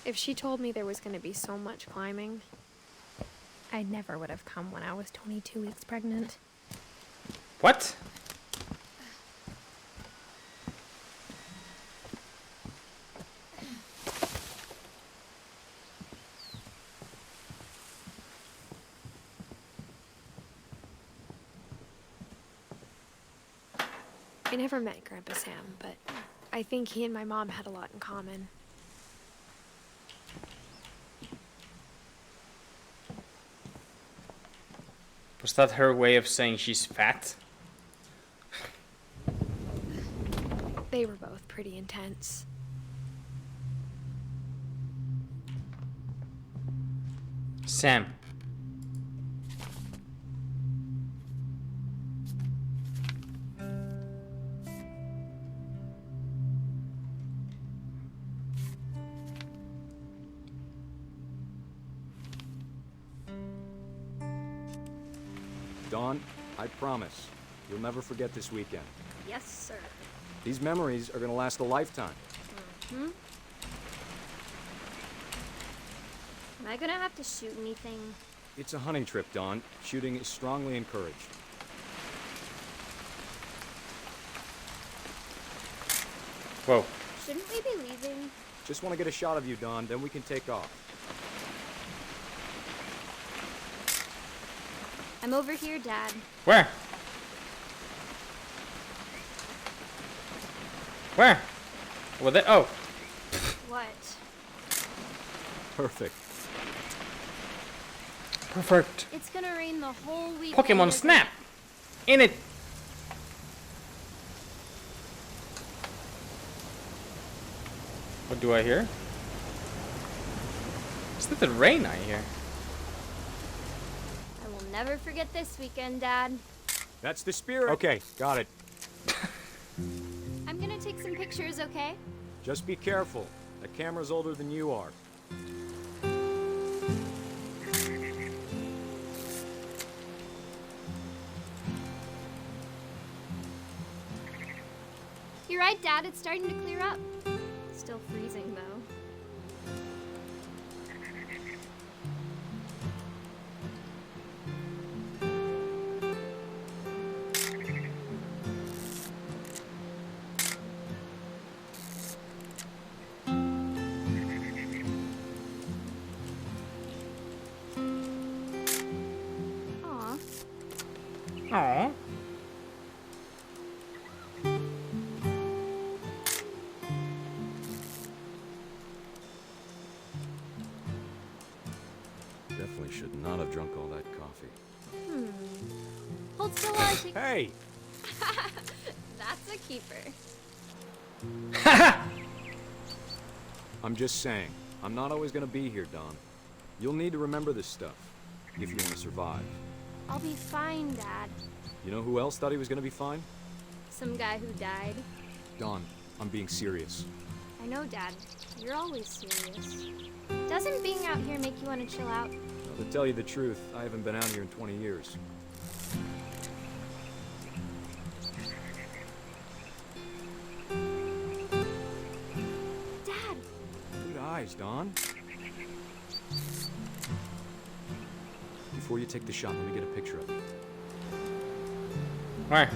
if she told me there was going to be so much climbing, I never would have come when I was 22 weeks pregnant. What? I never met Grandpa Sam, but I think he and my mom had a lot in common. Was that her way of saying she's fat? They were both pretty intense. Sam. Dawn, I promise, you'll never forget this weekend. Yes, sir. These memories are gonna last a lifetime. Mm-hmm. Am I gonna have to shoot anything? It's a hunting trip, Dawn. Shooting is strongly encouraged. Whoa. Shouldn't we be leaving? Just want to get a shot of you, Dawn, then we can take off. I'm over here, Dad. Where? Where? Well, there. Oh. What? Perfect. Perfect. It's gonna rain the whole week. Pokemon Snap. In it. What do I hear? Is that the rain I hear? I will never forget this weekend, Dad. That's the spirit. Okay, got it. I'm gonna take some pictures, okay? Just be careful. The camera's older than you are. You're right, Dad. It's starting to clear up. Still freezing, though. Aww. Definitely should not have drunk all that coffee. Hold still while I take... Hey! That's a keeper. I'm just saying, I'm not always gonna be here, Don. You'll need to remember this stuff, if you want to survive. I'll be fine, Dad. You know who else thought he was gonna be fine? Some guy who died. Don, I'm being serious. I know, Dad. You're always serious. Doesn't being out here make you want to chill out? Well, to tell you the truth, I haven't been out here in 20 years. Dad! Good eyes, Don. Before you take the shot, let me get a picture of it. Where?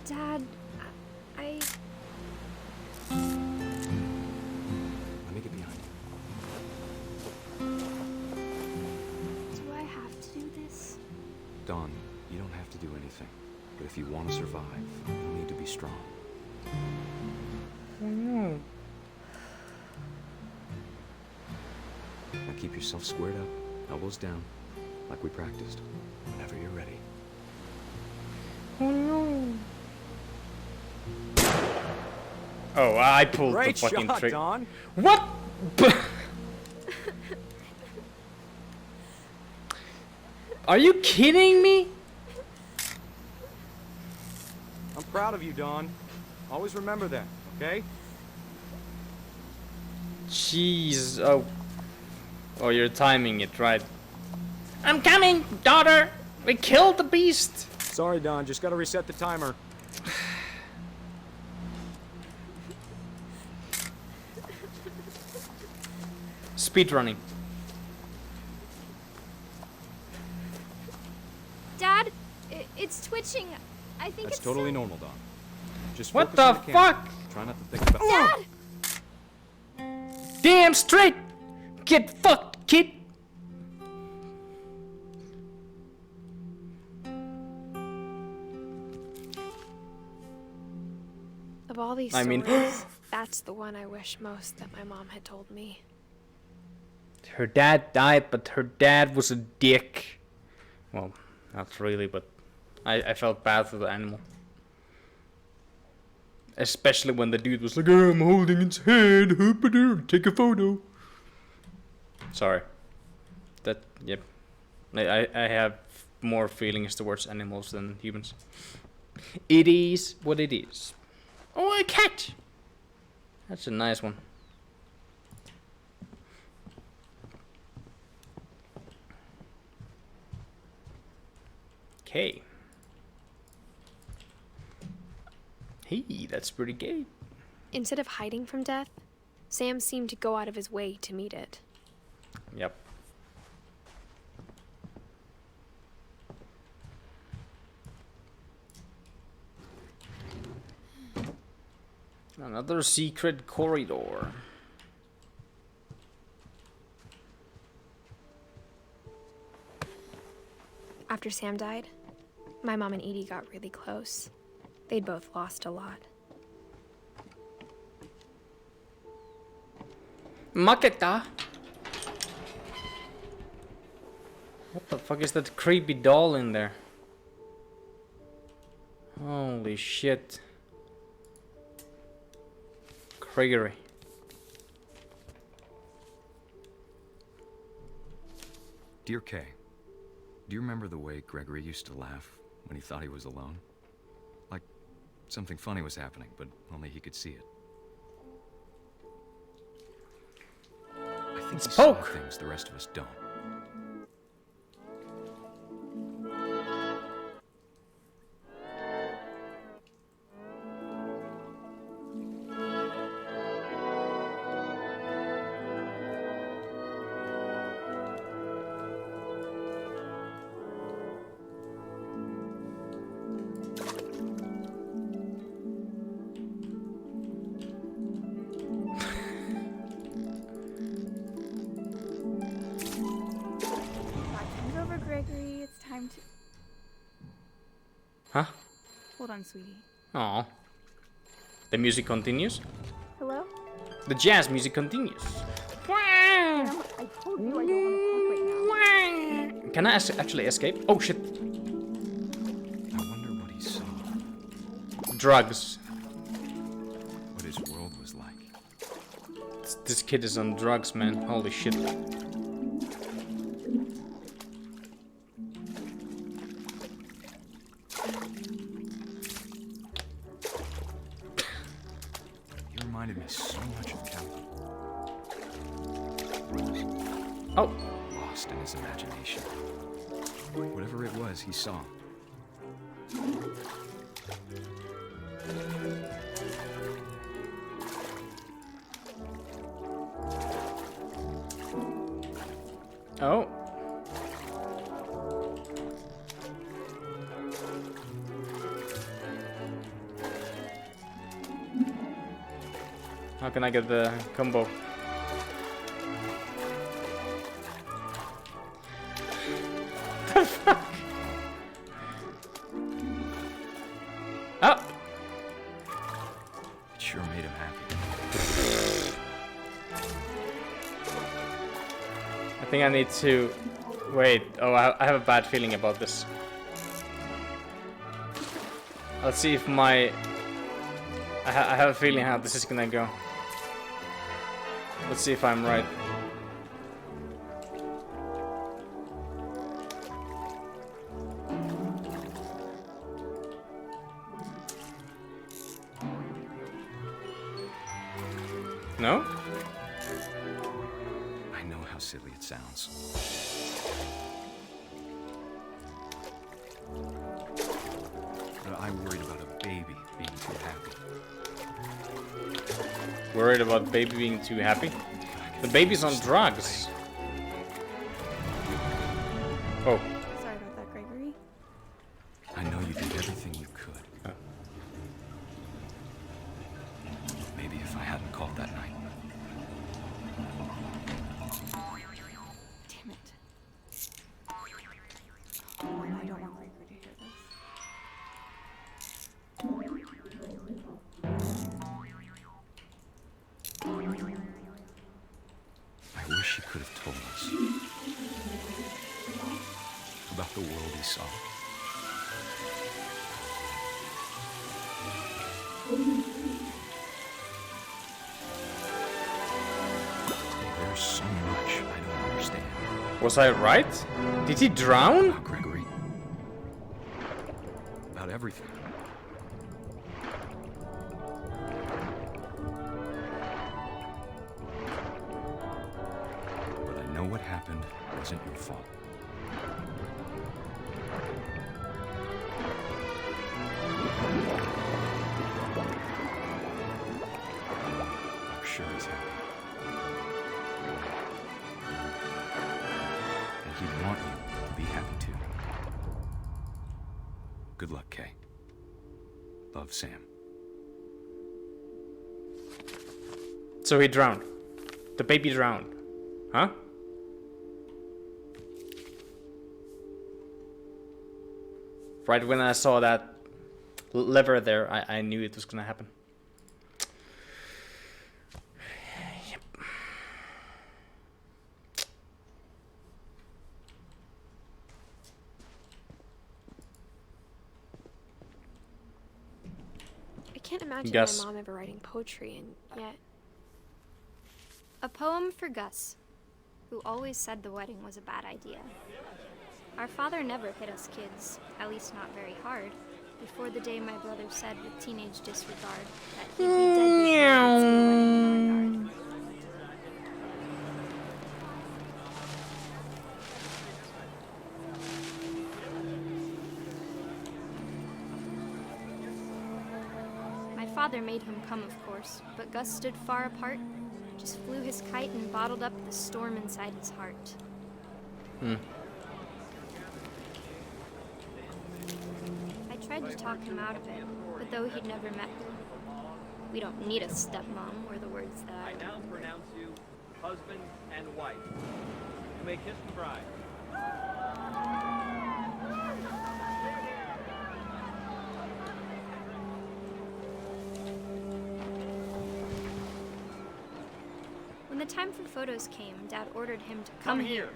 Dad, I... Let me get behind you. Do I have to do this? Don, you don't have to do anything. But if you want to survive, you need to be strong. No. Now keep yourself squared up, elbows down, like we practiced. Whenever you're ready. Oh no. Oh, I pulled Great the fucking shot, trick. Don. What? Are you kidding me? I'm proud of you, Don. Always remember that, okay? Jeez. Oh. Oh, you're timing it right. I'm coming, daughter. We killed the beast. Sorry, Don. Just gotta reset the timer. Speed running. Dad, it's twitching. I think That's it's totally so... normal, Don. Just What focus on the camera. fuck? Try not to think about. Dad! Damn straight. Get fucked, kid. Of all these I stories, mean- that's the one I wish most that my mom had told me. Her dad died, but her dad was a dick. Well, not really, but I felt bad for the animal. Especially when the dude was like, oh, I'm holding its head, take a photo. Sorry. That, yep. I have more feelings towards animals than humans. It is what it is. Oh, a cat! That's a nice one. Okay. Hey, that's pretty gay. Instead of hiding from death, Sam seemed to go out of his way to meet it. Yep. Another secret corridor. After Sam died, my mom and Edie got really close. They'd both lost a lot. Maketa. What the fuck is that creepy doll in there? Holy shit. Gregory. Dear Kay, do you remember the way Gregory used to laugh when he thought he was alone? Like something funny was happening, but only he could see it. I think It's he saw Poke. things the rest of us don't. Watching's over, Gregory. It's time to... Huh? Hold on, sweetie. Aw. The music continues? Hello? The jazz music continues. I told you I don't want to talk right now. Can I actually escape? Oh shit. I wonder what he saw. Drugs. What his world was like. This kid is on drugs, man. Holy shit. He reminded me so much of Calvin. Oh. Lost in his imagination. Whatever it was, he saw. Oh. How can I get the combo? The fuck? Oh! It sure made him happy. I think I need to... Wait, oh, I have a bad feeling about this. Let's see if my... I have a feeling how this is gonna go. Let's see if I'm right. No? I know how silly it sounds. But I worried about a baby being too happy. Worried about baby being too happy? The baby's on drugs. Oh. Sorry about that, Gregory. I know you did everything you could. Maybe if I hadn't called that night. Damn it. Oh, I don't want Gregory to hear this. I wish he could have told us about the world he saw. There's so much I don't understand. Was I right? Did he drown? About Gregory. About everything. But I know what happened wasn't your fault. I'm sure he's happy. And he'd want you to be happy too. Good luck, Kay. Love, Sam. So he drowned. The baby drowned. Huh? Right when I saw that lever there, I knew it was gonna happen. Yep. I can't imagine Gus. my mom ever writing poetry, and yet... A poem for Gus, who always said the wedding was a bad idea. Our father never hit us kids, at least not very hard, before the day my brother said with teenage disregard that he'd be dead before he'd see a wedding in our yard. My father made him come, of course, but Gus stood far apart, just flew his kite and bottled up the storm inside his heart. I tried to talk him out of it, but though he'd never met me, we don't need a stepmom, were the words that I now pronounce you husband and wife. You may kiss the bride. the time for photos came, Dad ordered him to come here.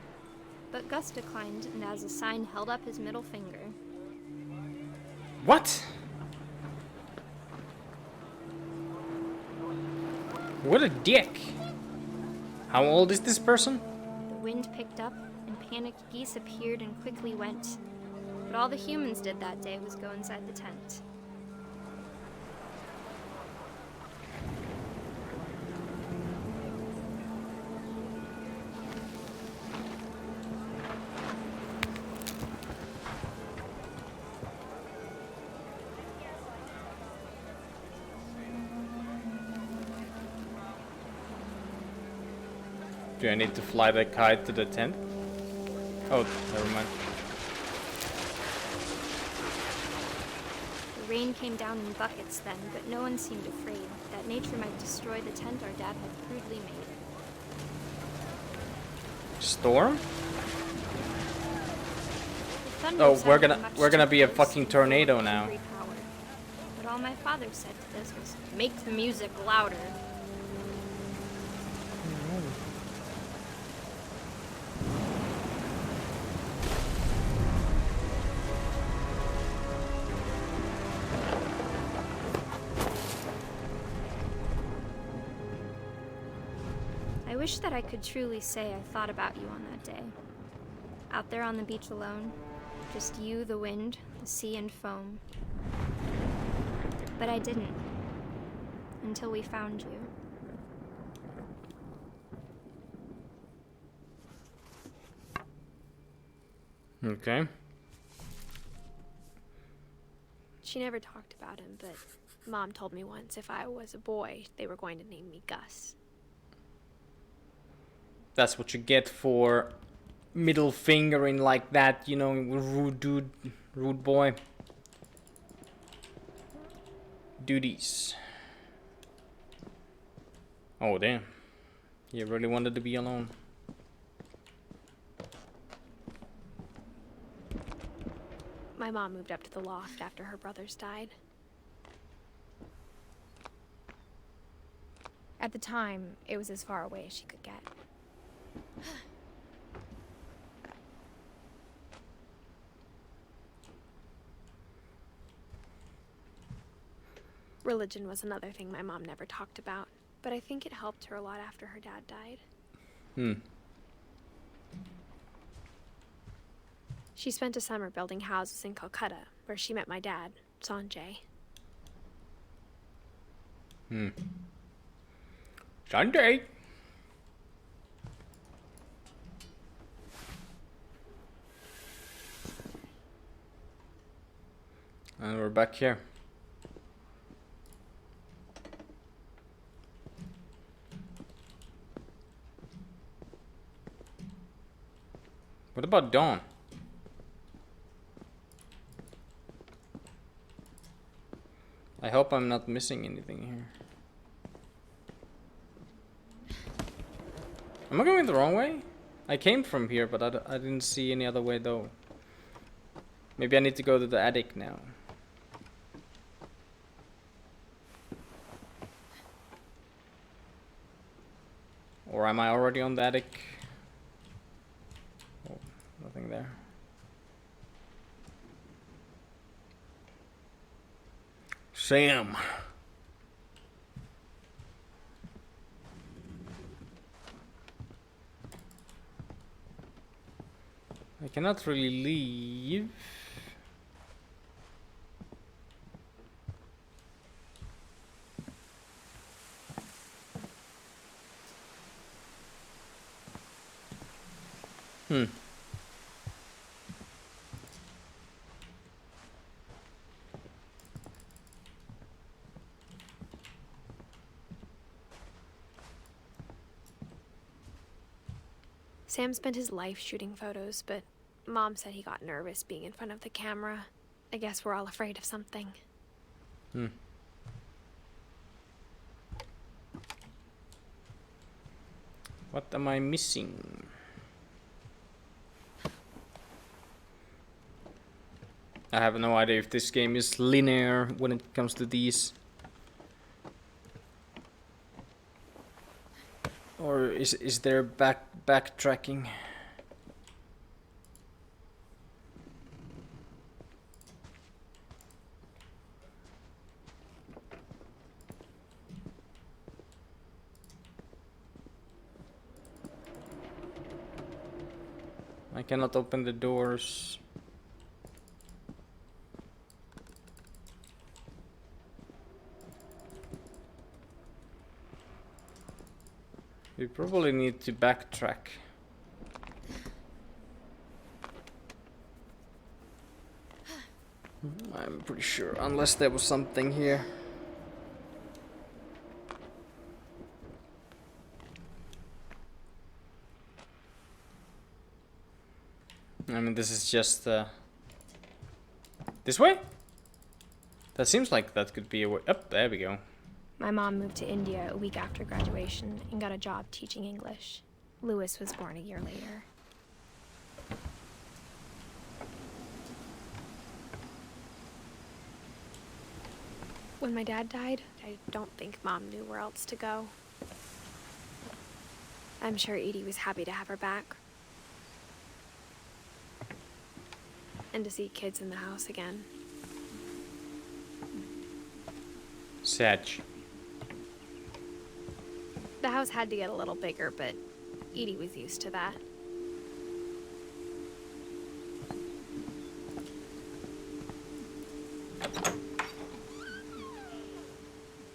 But Gus declined, and as a sign held up his middle finger. What? What a dick. How old is this person? The wind picked up, and panicked geese appeared and quickly went. But all the humans did that day was go inside the tent. Do I need to fly the kite to the tent? Oh, never mind. The rain came down in buckets then, but no one seemed afraid that nature might destroy the tent our dad had crudely made. Storm? The thunder Oh, sounded much we're gonna too be a close fucking to tornado avoid now. angry power. But all my father said to this was, make the music louder. I wish that I could truly say I thought about you on that day. Out there on the beach alone, just you, the wind, the sea, and foam. But I didn't. Until we found you. Okay. She never talked about him, but Mom told me once if I was a boy, they were going to name me Gus. That's what you get for middle fingering like that, you know, rude dude, rude boy. Duties. Oh, damn. You really wanted to be alone. My mom moved up to the loft after her brothers died. At the time, it was as far away as she could get. Religion was another thing my mom never talked about, but I think it helped her a lot after her dad died. She spent a summer building houses in Calcutta, where she met my dad, Sanjay. Sunday. And we're back here. What about Dawn? I hope I'm not missing anything here. Am I going the wrong way? I came from here, but I didn't see any other way though. Maybe I need to go to the attic now. Or am I already on the attic? Oh, nothing there. Sam. I cannot really leave. Sam spent his life shooting photos, but Mom said he got nervous being in front of the camera. I guess we're all afraid of something. What am I missing? I have no idea if this game is linear when it comes to these. Or is there backtracking? I cannot open the doors. We probably need to backtrack. I'm pretty sure, unless there was something here. I mean, this is just this way? That seems like that could be a way. Up, there we go. My mom moved to India a week after graduation and got a job teaching English. Lewis was born a year later. When my dad died, I don't think Mom knew where else to go. I'm sure Edie was happy to have her back. And to see kids in the house again. Satch. The house had to get a little bigger, but Edie was used to that.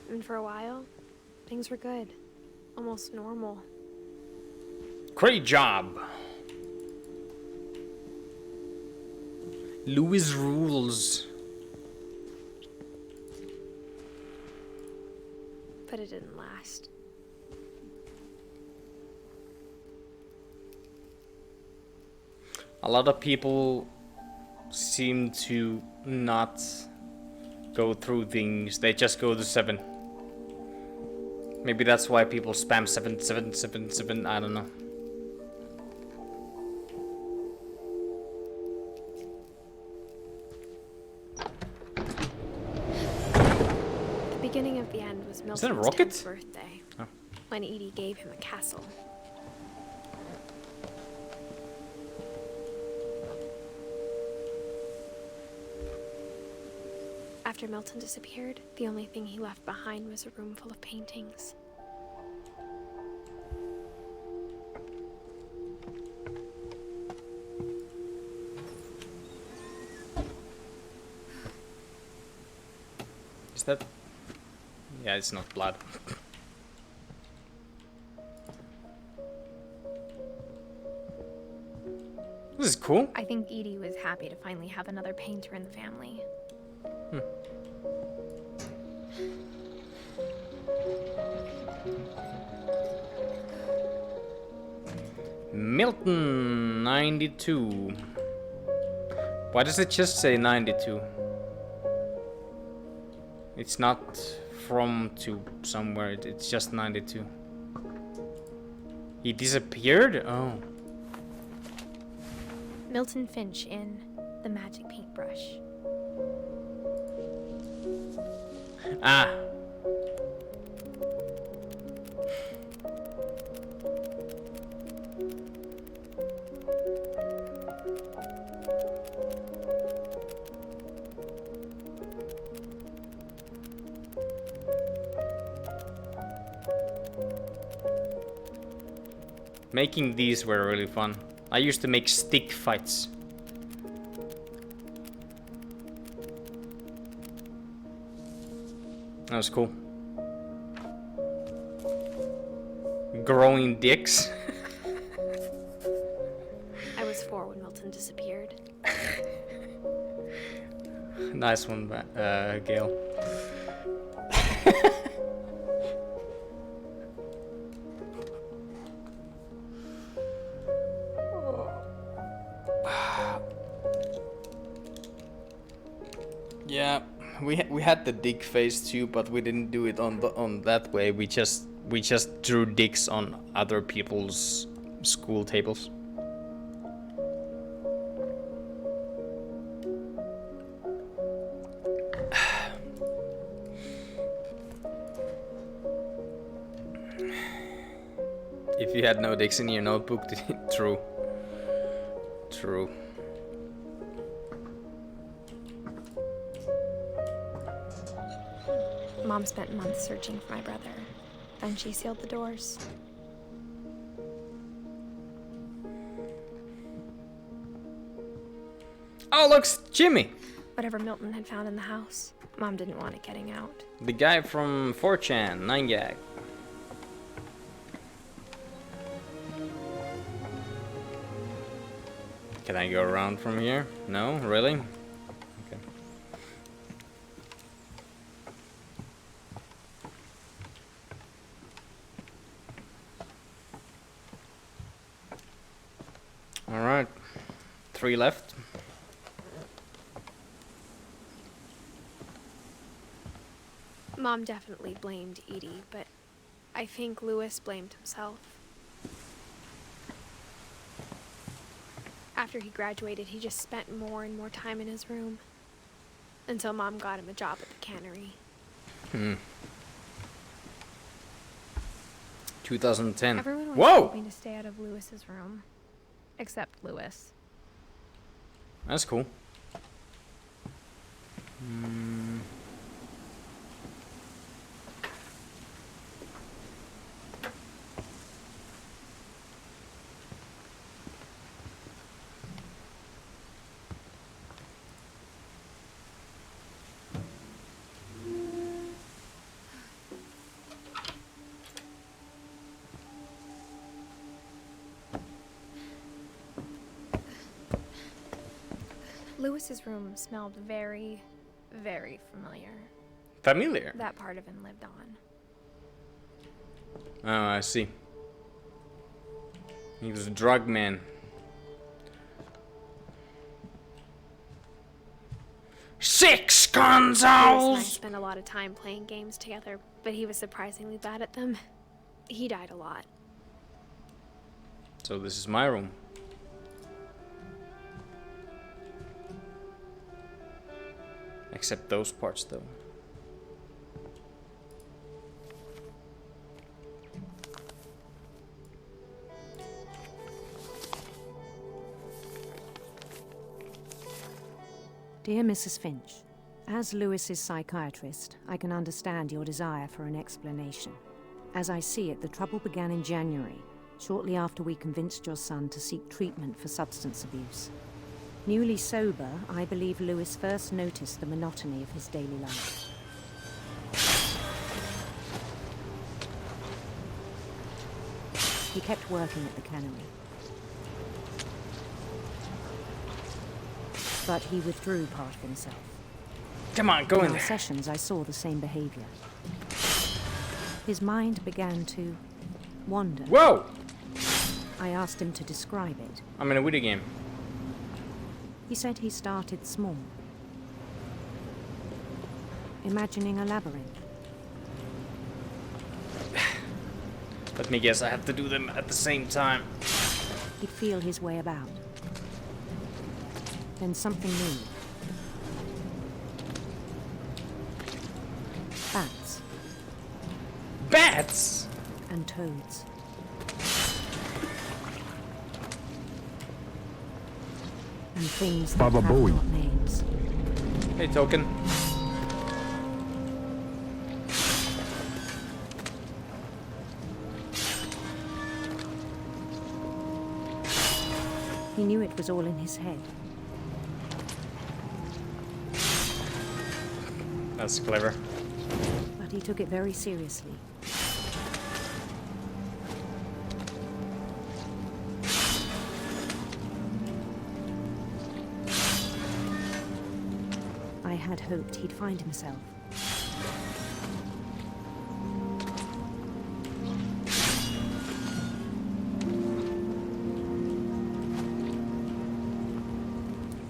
And for a while, things were good. Almost normal. Great job! Lewis rules. But it didn't last. A lot of people seem to not go through things. They just go to 7. Maybe that's why people spam 7, 7, 7, 7. I don't know. The beginning of the end was Is that a Milton's rocket? 10th birthday, Oh. when Edie gave him a castle. After Milton disappeared, the only thing he left behind was a room full of paintings. Is that? Yeah, it's not blood. This is cool. I think Edie was happy to finally have another painter in the family. Milton 92. Why does it just say 92? It's not from to somewhere, it's just 92. He disappeared? Oh. Milton Finch in The Magic Paintbrush. Ah. Making these were really fun. I used to make stick fights. That was cool. Growing dicks. I was 4 when Milton disappeared. Nice one, Gail. Yeah, we had the dig phase too, but we didn't do it on that way. We just drew dicks on other people's school tables. If you had no dicks in your notebook, true. True. Mom spent months searching for my brother. Then she sealed the doors. Oh, look, it's Jimmy! Whatever Milton had found in the house, Mom didn't want it getting out. The guy from 4chan, 9gag. Can I go around from here? No? Really? Okay. Alright. 3 left. Mom definitely blamed Edie, but I think Louis blamed himself. After he graduated, he just spent more and more time in his room. Until Mom got him a job at the cannery. 2010. Everyone always Whoa! told me to stay out of Louis's room. Except Louis. That's cool. Louis's room smelled very, very familiar. Familiar? That part of him lived on. Oh, I see. He was a drug man. Six Louis and I consoles! spent a lot of time playing games together, but he was surprisingly bad at them. He died a lot. So this is my room. Except those parts, though. Dear Mrs. Finch, as Lewis's psychiatrist, I can understand your desire for an explanation. As I see it, the trouble began in January, shortly after we convinced your son to seek treatment for substance abuse. Newly sober, I believe Lewis first noticed the monotony of his daily life. He kept working at the cannery. But he withdrew part of himself. Come on, go in our there. sessions, I saw the same behavior. His mind began to wander. Whoa! I asked him to describe it. I'm in a video game. He said he started small, imagining a labyrinth. Let me guess, I have to do them at the same time. He'd feel his way about. Then something moved. Bats. Bats? And toads. And things that have not names. Hey, Token. He knew it was all in his head. That's clever. But he took it very seriously. I had hoped he'd find himself.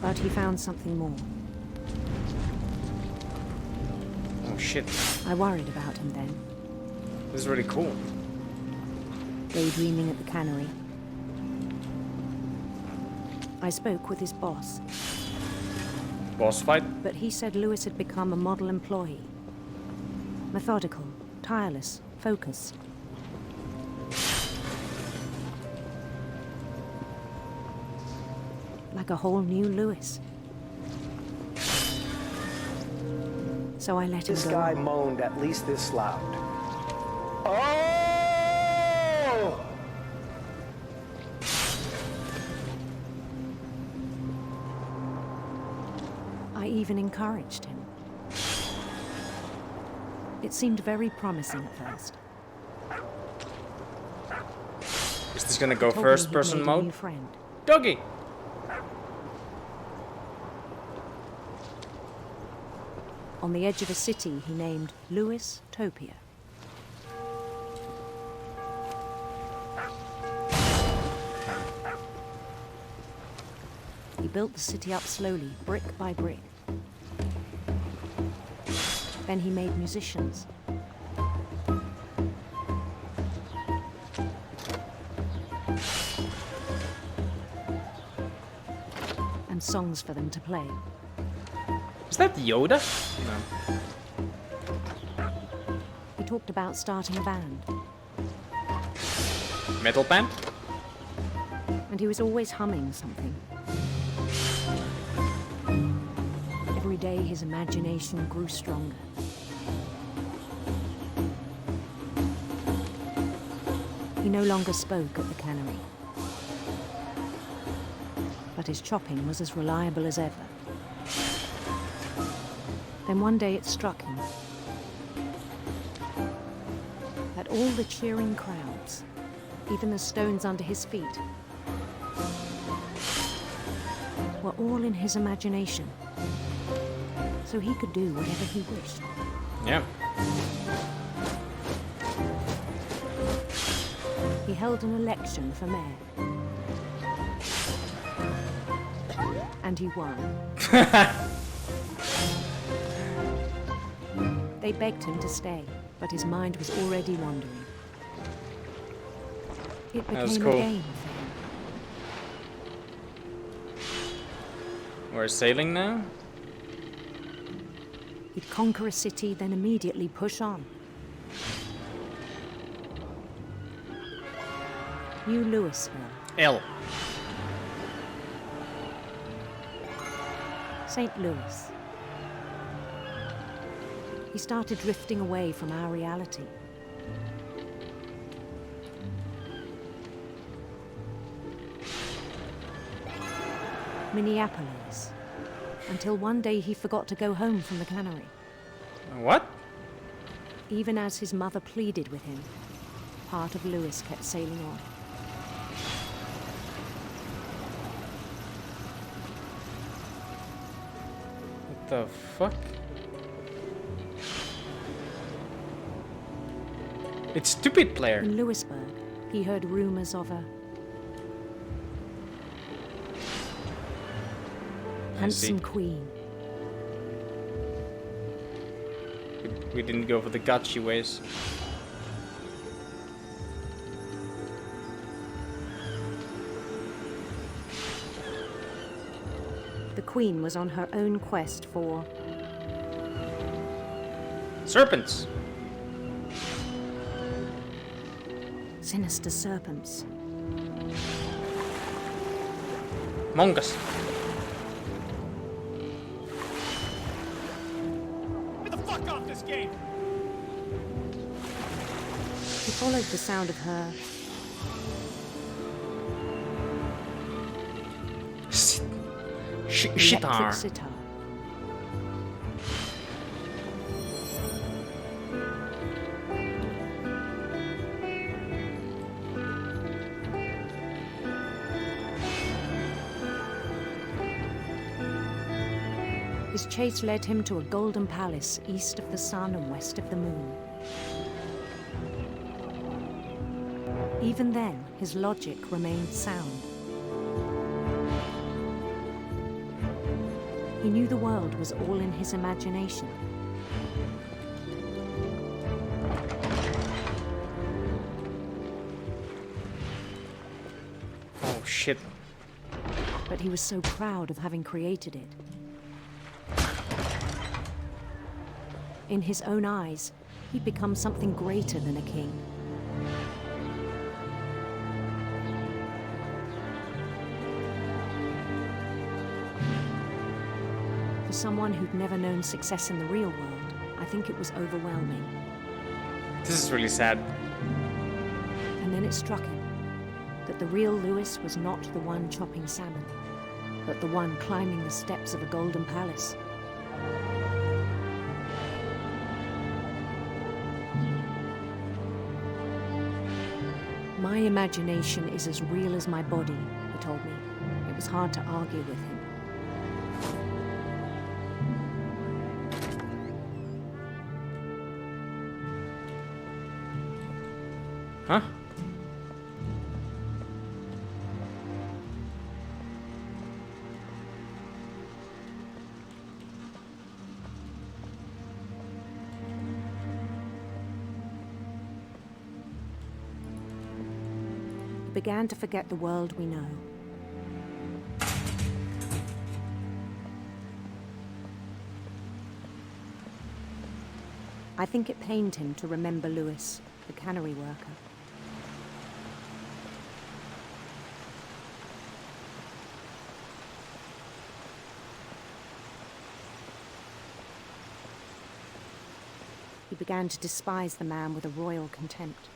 But he found something more. Oh shit. I worried about him then. This is really cool. Daydreaming at the cannery. I spoke with his boss. Boss fight? But he said Lewis had become a model employee. Methodical, tireless, focused. like a whole new Lewis. So I let him go. This guy moaned at least this loud. Oh! I even encouraged him. It seemed very promising at first. Is this gonna go Told me first he'd person made a new mode? friend. Doggy! On the edge of a city he named Lewis Topia. He built the city up slowly, brick by brick. Then he made musicians. And songs for them to play. Is that Yoda? No. He talked about starting a band. Metal band? And he was always humming something. Every day his imagination grew stronger. He no longer spoke at the cannery. But his chopping was as reliable as ever. Then one day it struck him that all the cheering crowds, even the stones under his feet, were all in his imagination. So he could do whatever he wished. Yeah. He held an election for mayor. And he won. They begged him to stay, but his mind was already wandering. It That was became cool. a game. We're sailing now? He'd conquer a city, then immediately push on. New Louisville. L. St. Louis. He started drifting away from our reality. Minneapolis. Until one day he forgot to go home from the cannery. What? Even as his mother pleaded with him, part of Lewis kept sailing on. What the fuck? It's stupid player. In Lewisburg, he heard rumors of a handsome queen. We didn't go for the gotcha ways. The queen was on her own quest for serpents. Sinister serpents. Mongus. Get the fuck off this game! He followed the sound of her Shitar. electric sitar. His chase led him to a golden palace east of the sun and west of the moon. Even then, his logic remained sound. He knew the world was all in his imagination. Oh shit. But he was so proud of having created it. In his own eyes, he'd become something greater than a king. For someone who'd never known success in the real world, I think it was overwhelming. This is really sad. And then it struck him that the real Lewis was not the one chopping salmon, but the one climbing the steps of a golden palace. My imagination is as real as my body, he told me. It was hard to argue with him. Huh? He began to forget the world we know. I think it pained him to remember Lewis, the cannery worker. He began to despise the man with a royal contempt.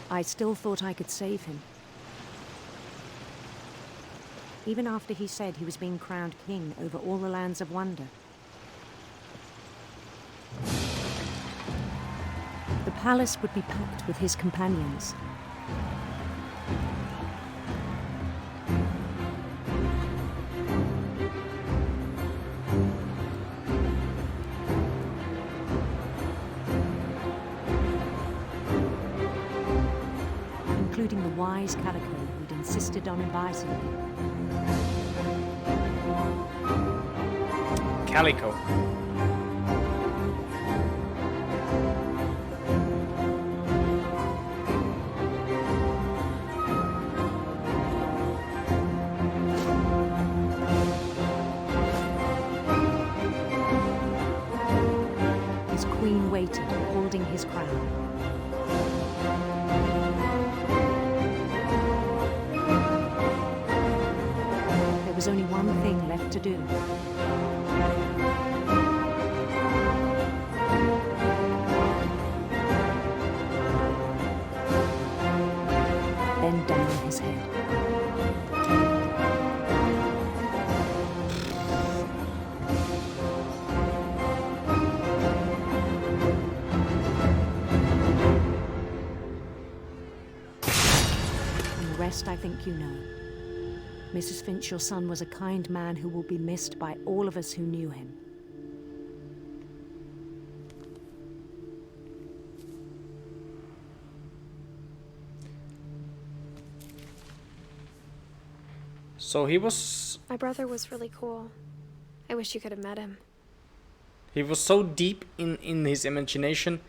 I still thought I could save him. Even after he said he was being crowned king over all the lands of wonder. The palace would be packed with his companions. Including the wise Calico who'd insisted on advising me. Calico. His queen waited, holding his crown. There was only one thing left to do. Bend down his head. And the rest I think you know. Mrs. Finch, your son was a kind man who will be missed by all of us who knew him. So he was... My brother was really cool. I wish you could have met him. He was so deep in his imagination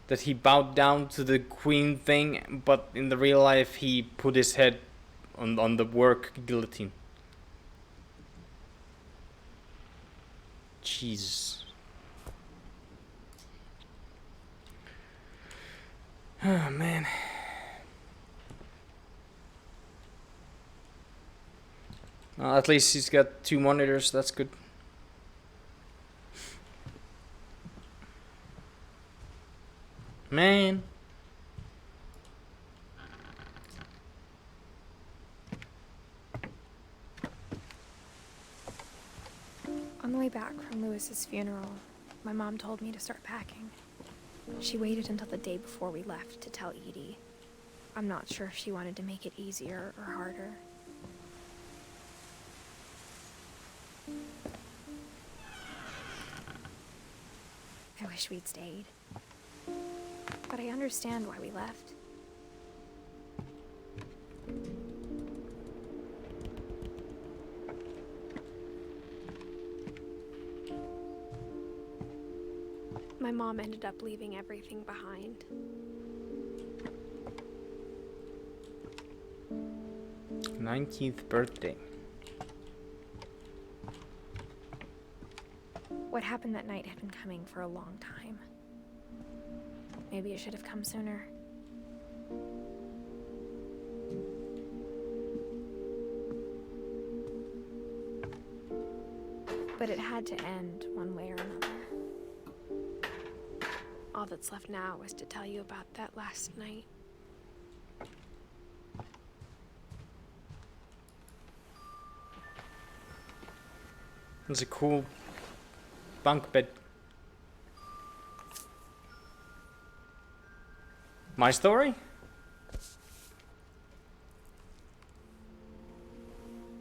that he bowed down to the queen thing, but in the real life he put his head on the work guillotine. Jesus. Oh man. At least he's got 2 monitors, that's good. Man. On the way back from Lewis's funeral, my mom told me to start packing. She waited until the day before we left to tell Edie. I'm not sure if she wanted to make it easier or harder. I wish we'd stayed. But I understand why we left. My mom ended up leaving everything behind. 19th birthday. What happened that night had been coming for a long time. Maybe it should have come sooner. But it had to end one way or another. All that's left now was to tell you about that last night. It's a cool bunk bed. My story?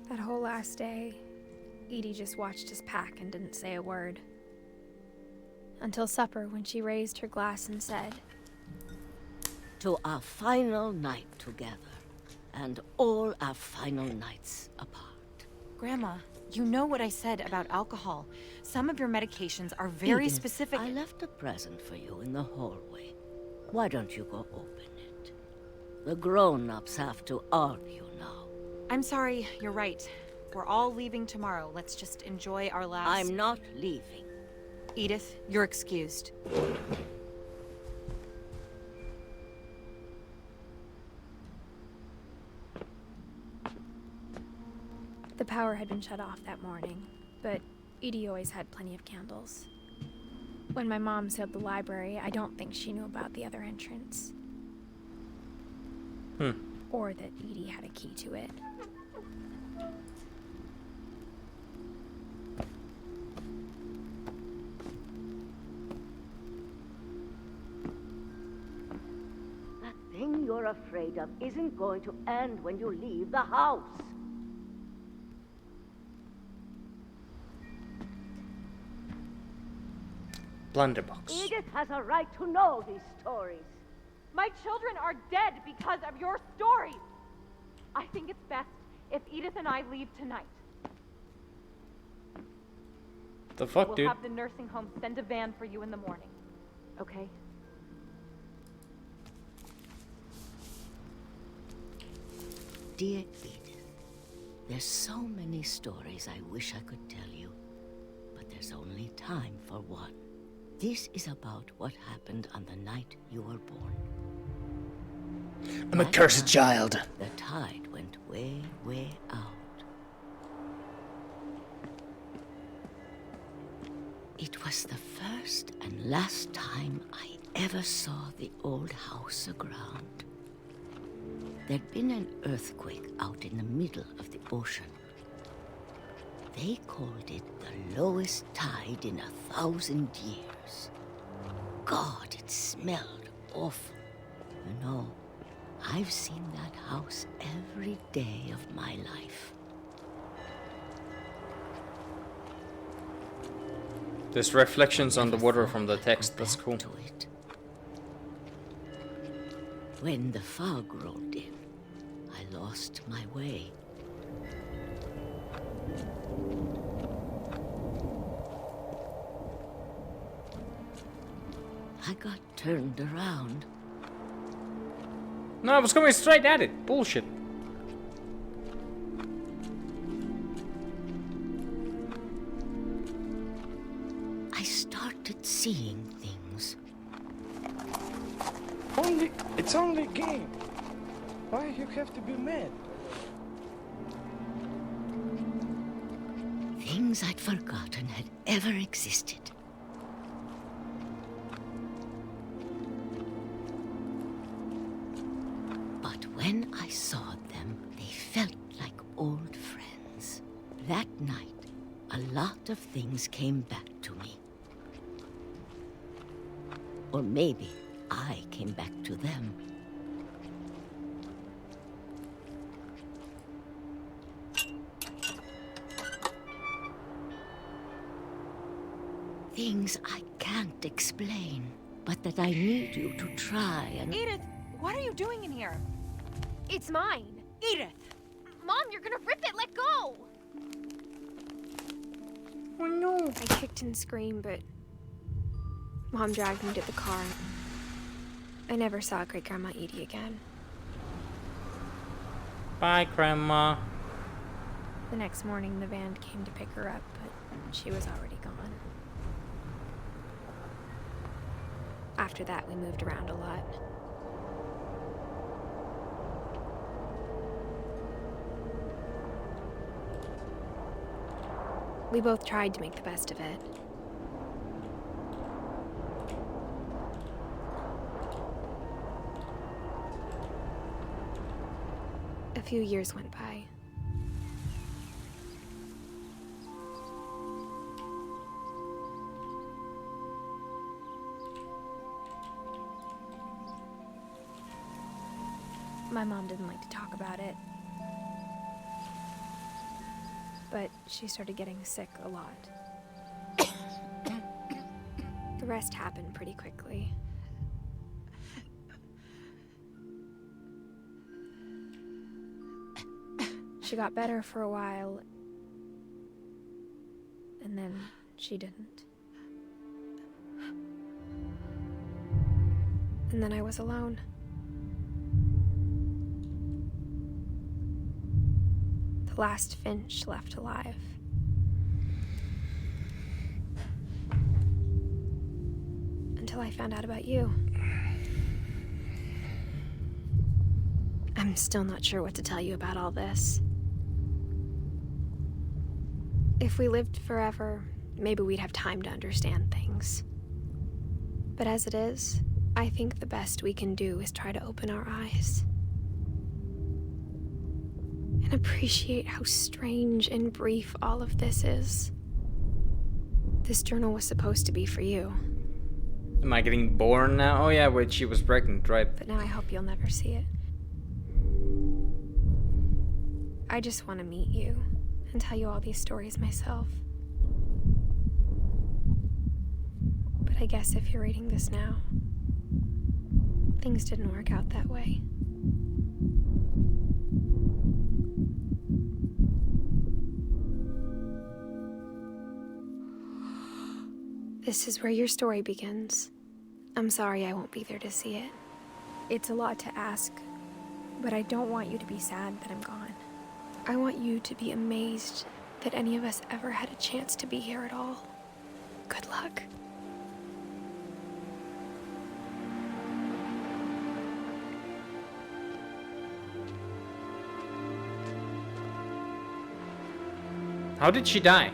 That whole last day, Edie just watched us pack and didn't say a word. Until supper, when she raised her glass and said, "To our final night together, and all our final nights apart." Grandma, you know what I said about alcohol. Some of your medications are very Edith, specific. I left a present for you in the hallway. Why don't you go open it? The grown-ups have to argue now. I'm sorry, you're right. We're all leaving tomorrow. Let's just enjoy our last... I'm not leaving. Edith, you're excused. The power had been shut off that morning, but Edie always had plenty of candles. When my mom sealed the library, I don't think she knew about the other entrance. Or that Edie had a key to it. That thing you're afraid of isn't going to end when you leave the house. Blunderbox. Edith has a right to know these stories. My children are dead because of your stories. I think it's best if Edith and I leave tonight. The fuck, We'll dude? have the nursing home send a van for you in the morning. Okay? Dear Edith, there's so many stories I wish I could tell you, but there's only time for one. This is about what happened on the night you were born. I'm a cursed child. The tide went way, way out. It was the first and last time I ever saw the old house aground. There'd been an earthquake out in the middle of the ocean. They called it the lowest tide in 1,000 years. God, it smelled awful. You know, I've seen that house every day of my life. There's reflections on the water from the text. That's cool. When the fog rolled in, I lost my way. I got turned around. No, I was coming straight at it. Bullshit. I started seeing things. It's only a game. Why you have to be mad? Things I'd forgotten had ever existed. But when I saw them, they felt like old friends. That night, a lot of things came back to me. Or maybe I came back to them. Things I can't explain, but that I need you to try and... Edith, what are you doing in here? It's mine. Edith! Mom, you're gonna rip it! Let go! Oh no! I kicked and screamed, but Mom dragged me to the car. I never saw Great-Grandma Edie again. Bye, Grandma. The next morning, the van came to pick her up, but she was already gone. After that, we moved around a lot. We both tried to make the best of it. A few years went by. My mom didn't like to talk about it. But she started getting sick a lot. The rest happened pretty quickly. She got better for a while, and then she didn't. And then I was alone. The last Finch left alive. Until I found out about you. I'm still not sure what to tell you about all this. If we lived forever, maybe we'd have time to understand things. But as it is, I think the best we can do is try to open our eyes. And appreciate how strange and brief all of this is. This journal was supposed to be for you. Am I getting born now? Oh yeah, wait, she was pregnant, right? But now I hope you'll never see it. I just want to meet you and tell you all these stories myself. But I guess if you're reading this now, things didn't work out that way. This is where your story begins. I'm sorry I won't be there to see it. It's a lot to ask, but I don't want you to be sad that I'm gone. I want you to be amazed that any of us ever had a chance to be here at all. Good luck. How did she die?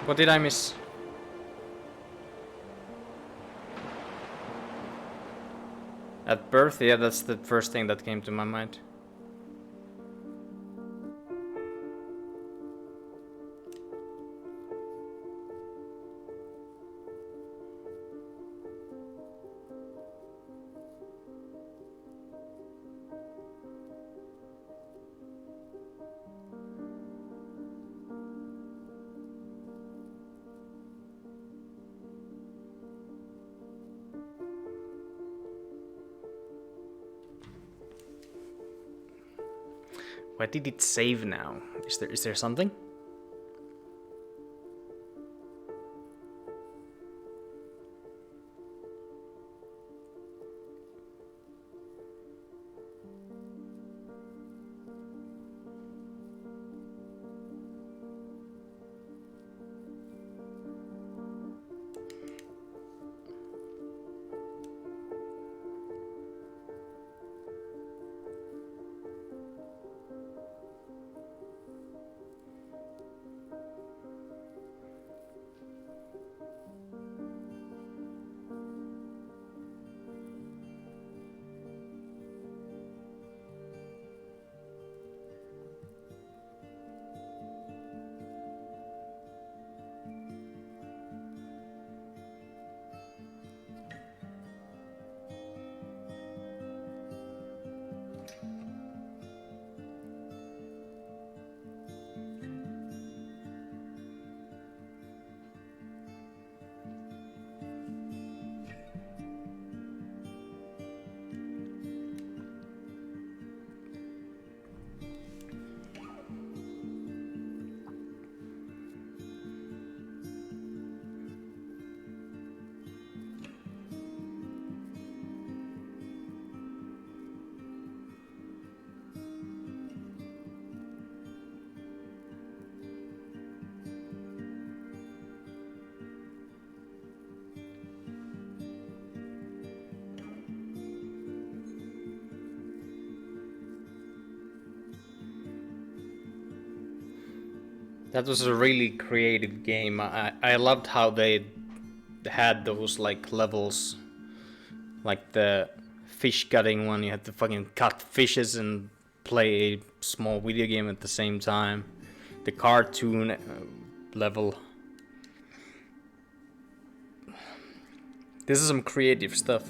What did I miss? At birth? Yeah, that's the first thing that came to my mind. Why did it save now? Is there something? That was a really creative game. I loved how they had those like levels, like the fish gutting one. You had to fucking cut fishes and play a small video game at the same time. The cartoon level. This is some creative stuff.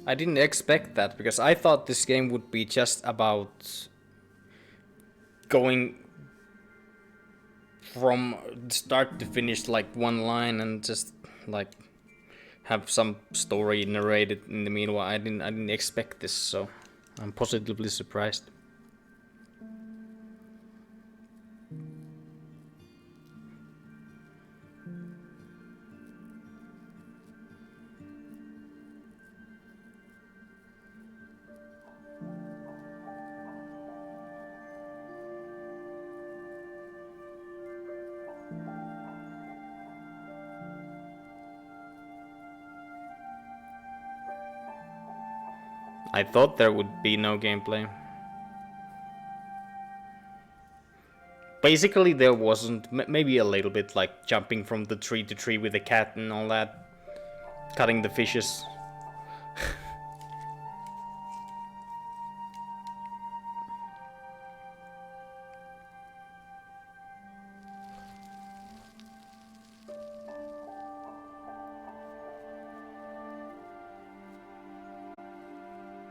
I didn't expect that, because I thought this game would be just about going from start to finish like one line and just like have some story narrated in the meanwhile. I didn't expect this, so I'm positively surprised. I thought there would be no gameplay. Basically there wasn't, maybe a little bit like jumping from the tree to tree with the cat and all that. Cutting the fishes.